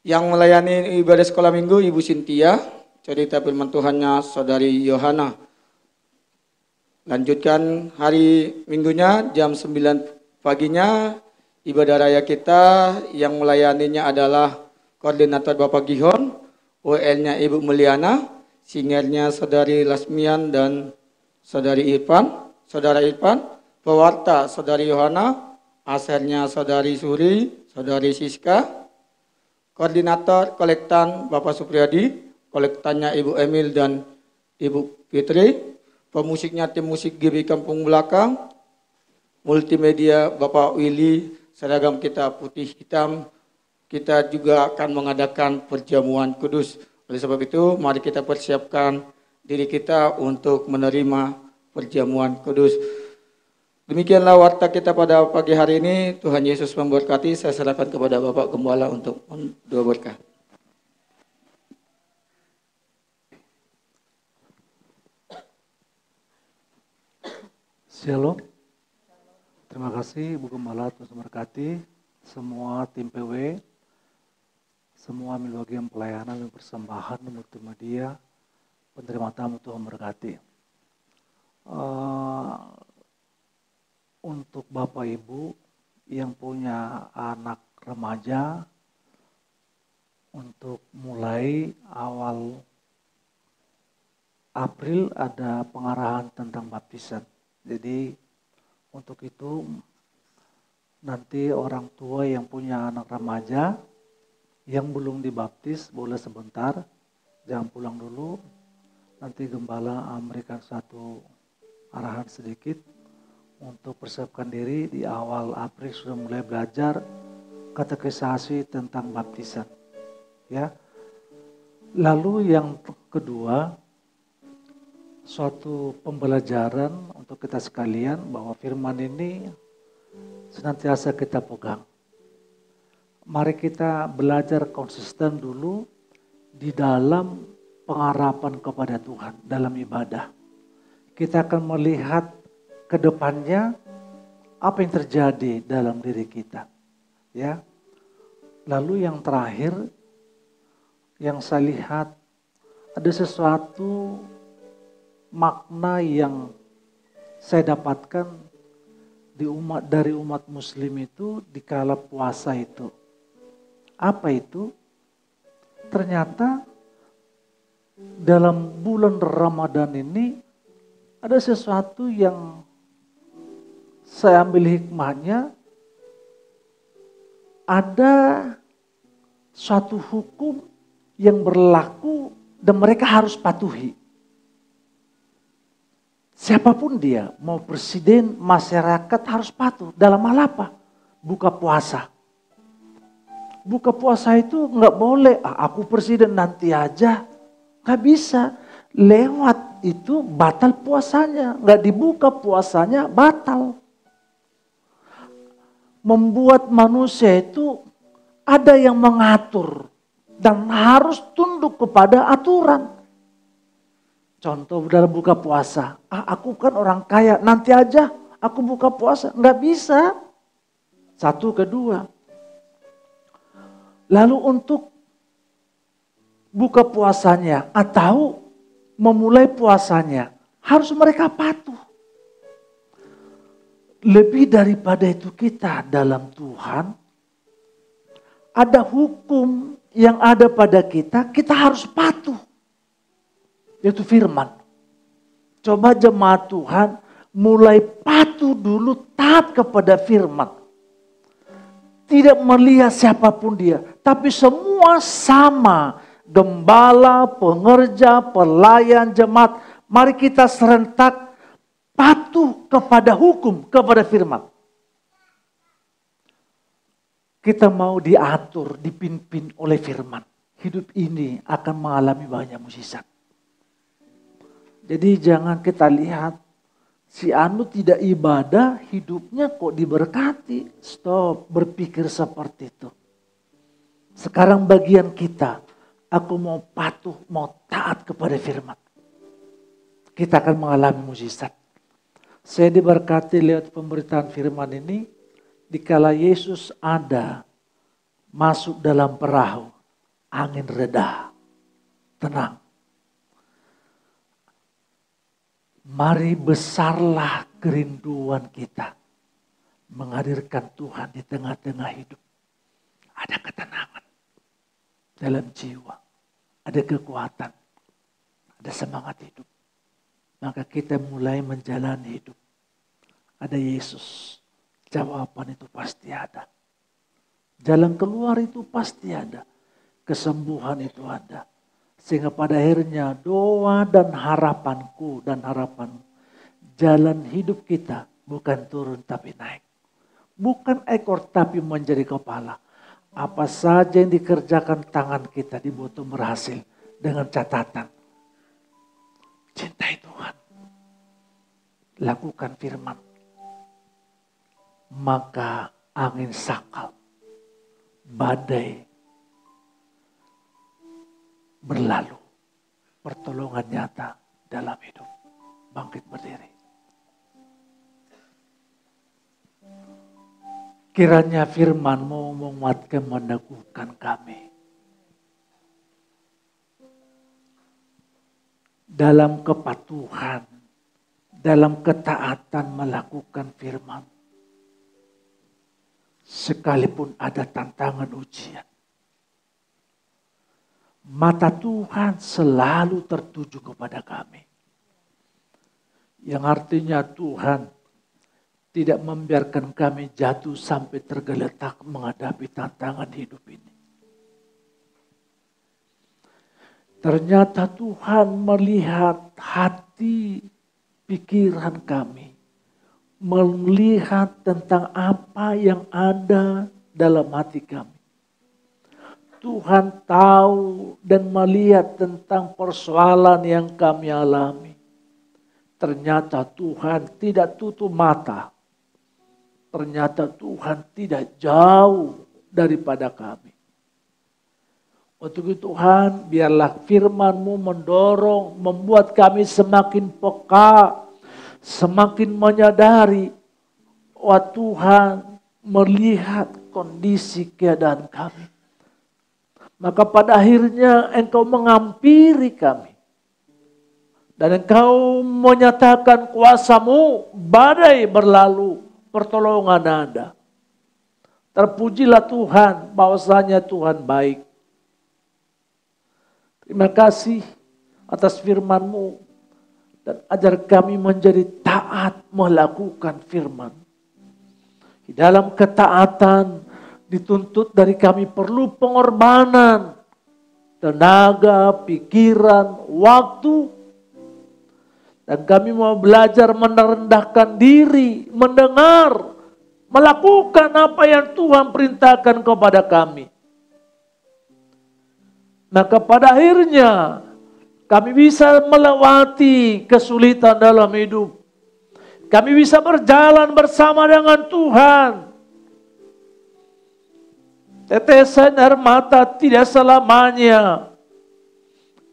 Yang melayani ibadah sekolah minggu Ibu Cynthia, cerita firman Tuhannya Saudari Yohana. Lanjutkan hari Minggunya jam 9 paginya ibadah raya kita yang melayaninya adalah koordinator Bapak Gihon, WL-nya Ibu Meliana, singernya Saudari Lasmian dan Saudara Irfan, pewarta Saudari Yohana, asernya Saudari Suri, Saudari Siska, koordinator kolektan Bapak Supriyadi, kolektannya Ibu Emil dan Ibu Fitri, pemusiknya tim musik GB Kampung Belakang, multimedia Bapak Willy, seragam kita putih hitam, kita juga akan mengadakan perjamuan kudus. Oleh sebab itu, mari kita persiapkan diri kita untuk menerima perjamuan kudus. Demikianlah warta kita pada pagi hari ini. Tuhan Yesus memberkati. Saya serahkan kepada Bapak Gembala untuk doa berkat. Shalom. Terima kasih Bu Gembala, Tuhan memberkati semua tim PW, semua ambil bagian pelayanan dan persembahan multimedia, penerima tamu Tuhan memberkati. Untuk Bapak Ibu yang punya anak remaja, untuk mulai awal April ada pengarahan tentang baptisan. Jadi untuk itu nanti orang tua yang punya anak remaja yang belum dibaptis boleh sebentar, jangan pulang dulu. Nanti gembala memberikan satu arahan sedikit untuk persiapkan diri di awal April sudah mulai belajar katekisasi tentang baptisan. Ya. Lalu yang kedua, suatu pembelajaran untuk kita sekalian bahwa firman ini senantiasa kita pegang. Mari kita belajar konsisten dulu di dalam pengharapan kepada Tuhan dalam ibadah. Kita akan melihat ke depannya apa yang terjadi dalam diri kita. Ya. Lalu yang terakhir yang saya lihat ada sesuatu makna yang saya dapatkan dari umat muslim itu di kala puasa itu. Apa itu? Ternyata dalam bulan Ramadan ini ada sesuatu yang saya ambil hikmahnya, ada suatu hukum yang berlaku dan mereka harus patuhi. Siapapun dia, mau presiden, masyarakat harus patuh. Dalam hal apa? Buka puasa. Buka puasa itu nggak boleh, aku presiden nanti aja. Nggak bisa. Lewat itu batal puasanya. Nggak dibuka puasanya, batal. Membuat manusia itu ada yang mengatur dan harus tunduk kepada aturan. Contoh dalam buka puasa, aku kan orang kaya, nanti aja aku buka puasa. Nggak bisa. Satu, kedua. Lalu untuk buka puasanya atau memulai puasanya, harus mereka patuh. Lebih daripada itu kita dalam Tuhan, ada hukum yang ada pada kita, kita harus patuh. Yaitu firman. Coba jemaat Tuhan mulai patuh dulu, taat kepada firman. Tidak melihat siapapun dia, tapi semua sama. Gembala, pengerja, pelayan, jemaat. Mari kita serentak patuh kepada hukum, kepada firman. Kita mau diatur, dipimpin oleh firman. Hidup ini akan mengalami banyak mukjizat. Jadi jangan kita lihat, si Anu tidak ibadah, hidupnya kok diberkati. Stop, berpikir seperti itu. Sekarang bagian kita, aku mau patuh, mau taat kepada firman. Kita akan mengalami mukjizat. Saya diberkati lewat pemberitaan firman ini, dikala Yesus ada masuk dalam perahu, angin reda, tenang. Mari besarlah kerinduan kita menghadirkan Tuhan di tengah-tengah hidup. Ada ketenangan dalam jiwa, ada kekuatan, ada semangat hidup. Maka kita mulai menjalani hidup. Ada Yesus, jawaban itu pasti ada. Jalan keluar itu pasti ada. Kesembuhan itu ada. Sehingga pada akhirnya doa dan harapanku dan harapanmu. Jalan hidup kita bukan turun tapi naik. Bukan ekor tapi menjadi kepala. Apa saja yang dikerjakan tangan kita dibuat berhasil. Dengan catatan. Cintai Tuhan. Lakukan firman. Maka angin sakal. Badai. Berlalu. Pertolongan nyata dalam hidup. Bangkit berdiri. Kiranya firman-Mu menguatkan, meneguhkan kami. Dalam kepatuhan. Dalam ketaatan melakukan firman. Sekalipun ada tantangan ujian. Mata Tuhan selalu tertuju kepada kami. Yang artinya Tuhan tidak membiarkan kami jatuh sampai tergeletak menghadapi tantangan hidup ini. Ternyata Tuhan melihat hati, pikiran kami. Melihat tentang apa yang ada dalam hati kami. Tuhan tahu dan melihat tentang persoalan yang kami alami. Ternyata Tuhan tidak tutup mata. Ternyata Tuhan tidak jauh daripada kami. Untuk itu Tuhan, biarlah firman-Mu mendorong, membuat kami semakin peka, semakin menyadari, wah Tuhan melihat kondisi keadaan kami. Maka pada akhirnya Engkau mengampiri kami. Dan Engkau menyatakan kuasa-Mu, badai berlalu, pertolongan ada. Terpujilah Tuhan, bahwasanya Tuhan baik. Terima kasih atas firman-Mu. Dan ajar kami menjadi taat melakukan firman. Di dalam ketaatan dituntut dari kami perlu pengorbanan, tenaga, pikiran, waktu. Dan kami mau belajar merendahkan diri, mendengar, melakukan apa yang Tuhan perintahkan kepada kami. Maka pada akhirnya kami bisa melewati kesulitan dalam hidup. Kami bisa berjalan bersama dengan Tuhan. Tetesan air mata tidak selamanya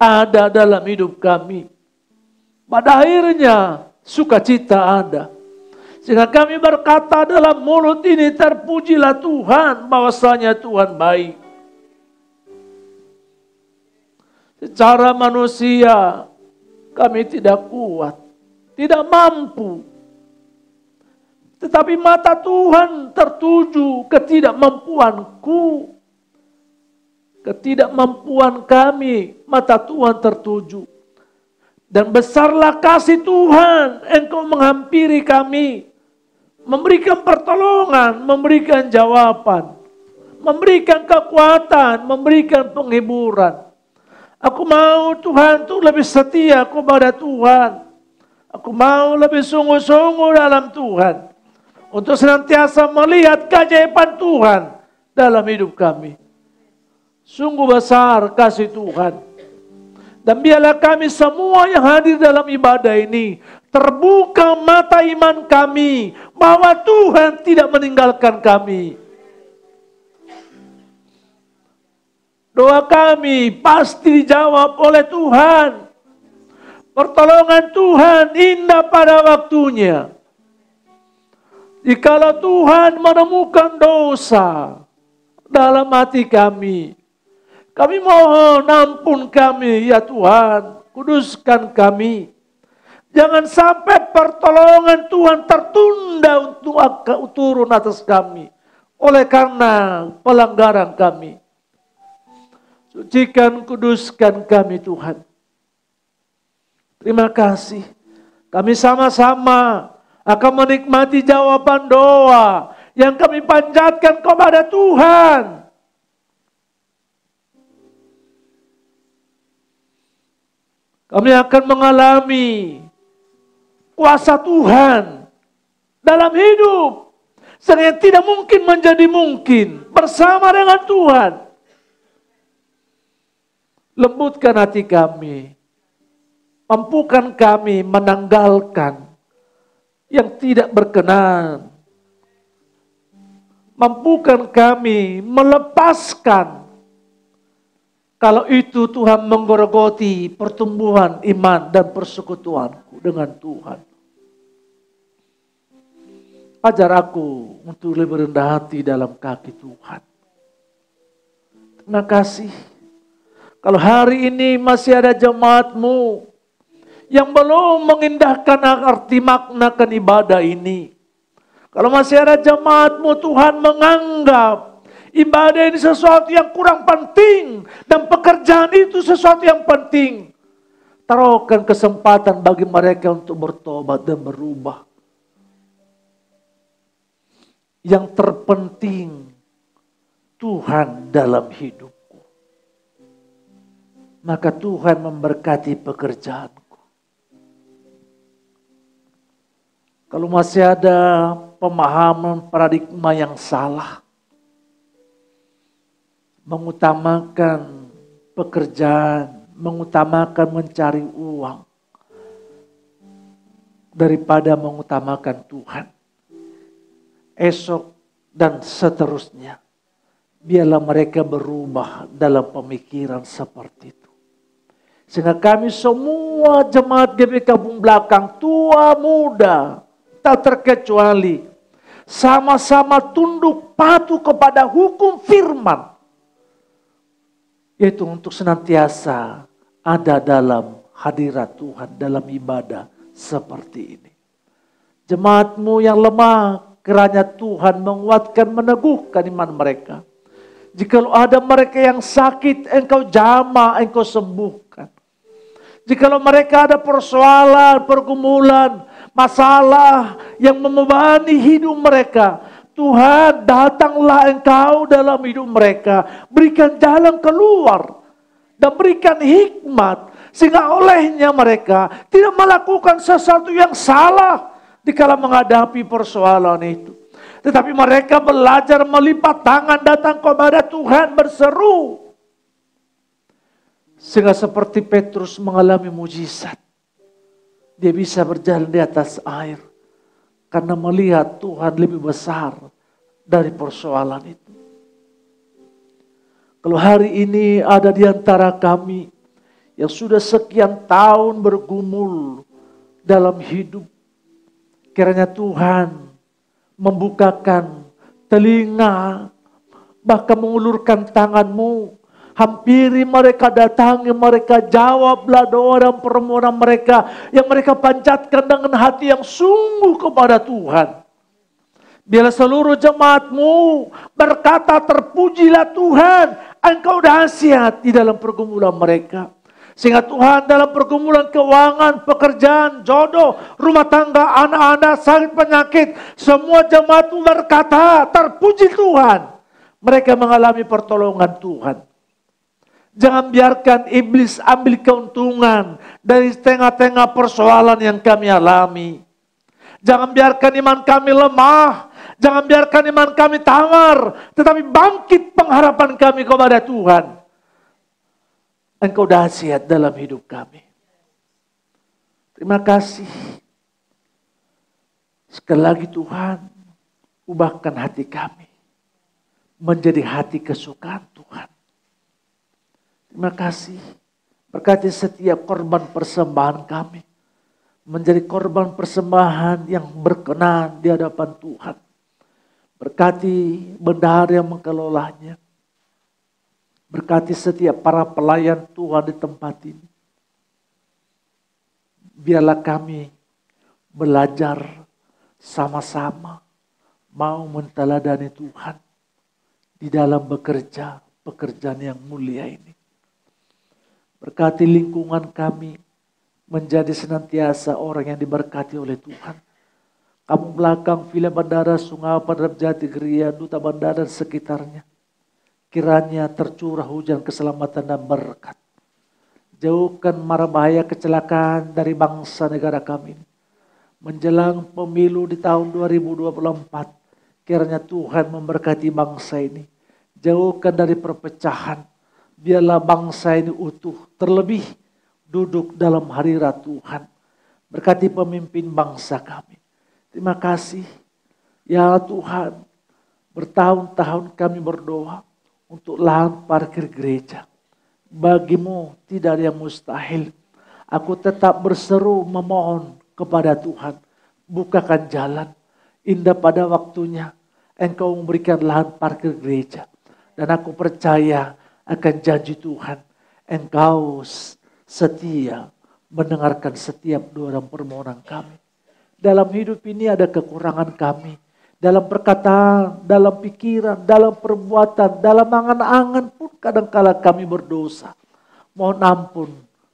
ada dalam hidup kami. Pada akhirnya sukacita ada. Sehingga kami berkata dalam mulut ini, terpujilah Tuhan, bahwasanya Tuhan baik. Secara manusia kami tidak kuat, tidak mampu. Tetapi mata Tuhan tertuju ketidakmampuanku. Ketidakmampuan kami, mata Tuhan tertuju. Dan besarlah kasih Tuhan, Engkau menghampiri kami. Memberikan pertolongan, memberikan jawaban. Memberikan kekuatan, memberikan penghiburan. Aku mau Tuhan untuk lebih setia kepada Tuhan. Aku mau lebih sungguh-sungguh dalam Tuhan. Untuk senantiasa melihat keajaiban Tuhan dalam hidup kami. Sungguh besar kasih Tuhan. Dan biarlah kami semua yang hadir dalam ibadah ini terbuka mata iman kami bahwa Tuhan tidak meninggalkan kami. Doa kami pasti dijawab oleh Tuhan. Pertolongan Tuhan indah pada waktunya. Jikalau Tuhan menemukan dosa dalam hati kami, kami mohon ampun kami ya Tuhan, kuduskan kami. Jangan sampai pertolongan Tuhan tertunda untuk turun atas kami oleh karena pelanggaran kami. Sucikan, kuduskan kami Tuhan. Terima kasih. Kami sama-sama akan menikmati jawaban doa yang kami panjatkan kepada Tuhan. Kami akan mengalami kuasa Tuhan dalam hidup. Sehingga tidak mungkin menjadi mungkin bersama dengan Tuhan. Lembutkan hati kami. Mampukan kami menanggalkan yang tidak berkenan. Mampukan kami melepaskan kalau itu Tuhan menggerogoti pertumbuhan iman dan persekutuanku dengan Tuhan. Ajar aku untuk lebih rendah hati dalam kaki Tuhan. Terima kasih. Kalau hari ini masih ada jemaatmu yang belum mengindahkan arti maknakan ibadah ini. Kalau masih ada jemaatmu Tuhan menganggap ibadah ini sesuatu yang kurang penting dan pekerjaan itu sesuatu yang penting. Taruhkan kesempatan bagi mereka untuk bertobat dan berubah. Yang terpenting Tuhan dalam hidupku. Maka Tuhan memberkati pekerjaanku. Kalau masih ada pemahaman paradigma yang salah, mengutamakan pekerjaan, mengutamakan mencari uang daripada mengutamakan Tuhan. Esok dan seterusnya, biarlah mereka berubah dalam pemikiran seperti itu. Sehingga kami semua jemaat GBK Kampung Belakang, tua muda, tak terkecuali, sama-sama tunduk patuh kepada hukum firman. Yaitu untuk senantiasa ada dalam hadirat Tuhan, dalam ibadah seperti ini. Jemaatmu yang lemah, kiranya Tuhan menguatkan, meneguhkan iman mereka. Jikalau ada mereka yang sakit, Engkau jamah, Engkau sembuhkan. Jikalau mereka ada persoalan, pergumulan, masalah yang membebani hidup mereka, Tuhan, datanglah Engkau dalam hidup mereka. Berikan jalan keluar. Dan berikan hikmat. Sehingga olehnya mereka tidak melakukan sesuatu yang salah dikala menghadapi persoalan itu. Tetapi mereka belajar melipat tangan, datang kepada Tuhan, berseru. Sehingga seperti Petrus mengalami mujizat. Dia bisa berjalan di atas air. Karena melihat Tuhan lebih besar dari persoalan itu. Kalau hari ini ada di antara kami yang sudah sekian tahun bergumul dalam hidup, kiranya Tuhan membukakan telinga, bahkan mengulurkan tangan-Mu, hampiri mereka, datangi mereka, jawablah doa dan permohonan mereka yang mereka panjatkan dengan hati yang sungguh kepada Tuhan. Biarlah seluruh jemaat-Mu berkata, terpujilah Tuhan, Engkau dahsyat di dalam pergumulan mereka. Sehingga Tuhan dalam pergumulan keuangan, pekerjaan, jodoh, rumah tangga, anak-anak, sakit, penyakit, semua jemaat-Mu berkata, terpuji Tuhan. Mereka mengalami pertolongan Tuhan. Jangan biarkan iblis ambil keuntungan dari tengah-tengah persoalan yang kami alami. Jangan biarkan iman kami lemah. Jangan biarkan iman kami tawar. Tetapi bangkit pengharapan kami kepada Tuhan. Engkau dahsyat dalam hidup kami. Terima kasih. Sekali lagi Tuhan, ubahkan hati kami menjadi hati kesukaan Tuhan. Terima kasih. Berkati setiap korban persembahan kami menjadi korban persembahan yang berkenan di hadapan Tuhan. Berkati bendahara yang mengelolanya. Berkati setiap para pelayan Tuhan di tempat ini. Biarlah kami belajar sama-sama mau menteladani Tuhan di dalam bekerja pekerjaan yang mulia ini. Berkati lingkungan kami menjadi senantiasa orang yang diberkati oleh Tuhan. Kampung Belakang, Villa Bandara, Sungai Padang Jati, Geria, Duta Bandara dan sekitarnya. Kiranya tercurah hujan keselamatan dan berkat. Jauhkan mara bahaya kecelakaan dari bangsa negara kami. Menjelang pemilu di tahun 2024, kiranya Tuhan memberkati bangsa ini. Jauhkan dari perpecahan. Biarlah bangsa ini utuh, terlebih duduk dalam hadirat Tuhan. Berkati pemimpin bangsa kami. Terima kasih. Ya Tuhan, bertahun-tahun kami berdoa untuk lahan parkir gereja. Bagimu tidak ada yang mustahil. Aku tetap berseru memohon kepada Tuhan. Bukakan jalan. Indah pada waktunya Engkau memberikan lahan parkir gereja. Dan aku percaya akan janji Tuhan. Engkau setia mendengarkan setiap doa dan permohonan kami. Dalam hidup ini ada kekurangan kami. Dalam perkataan, dalam pikiran, dalam perbuatan, dalam angan-angan pun kadangkala kami berdosa. Mohon ampun,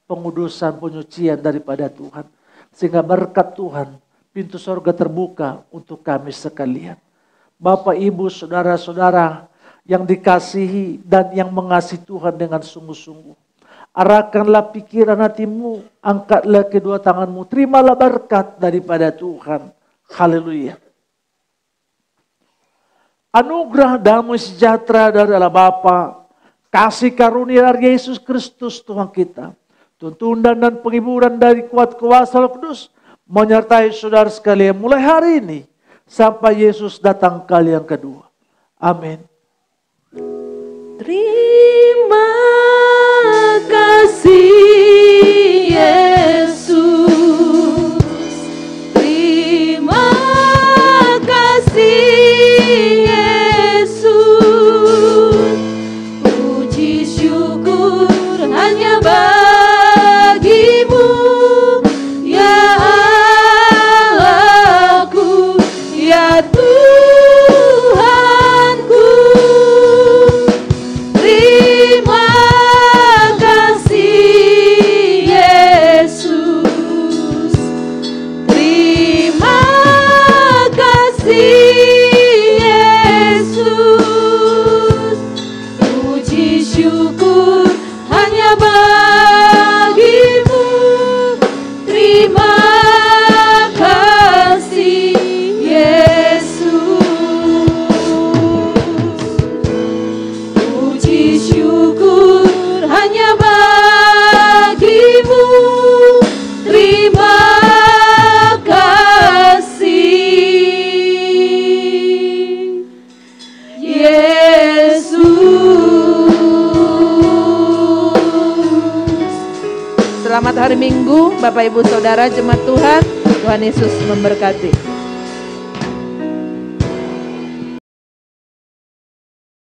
pengudusan, penyucian daripada Tuhan. Sehingga berkat Tuhan, pintu surga terbuka untuk kami sekalian. Bapak, Ibu, saudara-saudara yang dikasihi dan yang mengasihi Tuhan dengan sungguh-sungguh. Arahkanlah pikiran hatimu, angkatlah kedua tanganmu, terimalah berkat daripada Tuhan. Haleluya. Anugerah damai sejahtera dari Allah Bapa, kasih karunia dari Yesus Kristus Tuhan kita, tuntunan dan penghiburan dari kuat kuasa Roh Kudus menyertai saudara sekalian mulai hari ini sampai Yesus datang kali yang kedua. Amin. Terima kasih Yesus, terima kasih Yesus, puji syukur hanya bagimu, ya Allahku, ya Tuhanku. Terima kasih Selamat hari Minggu, Bapak Ibu Saudara Jemaat Tuhan. Tuhan Yesus memberkati.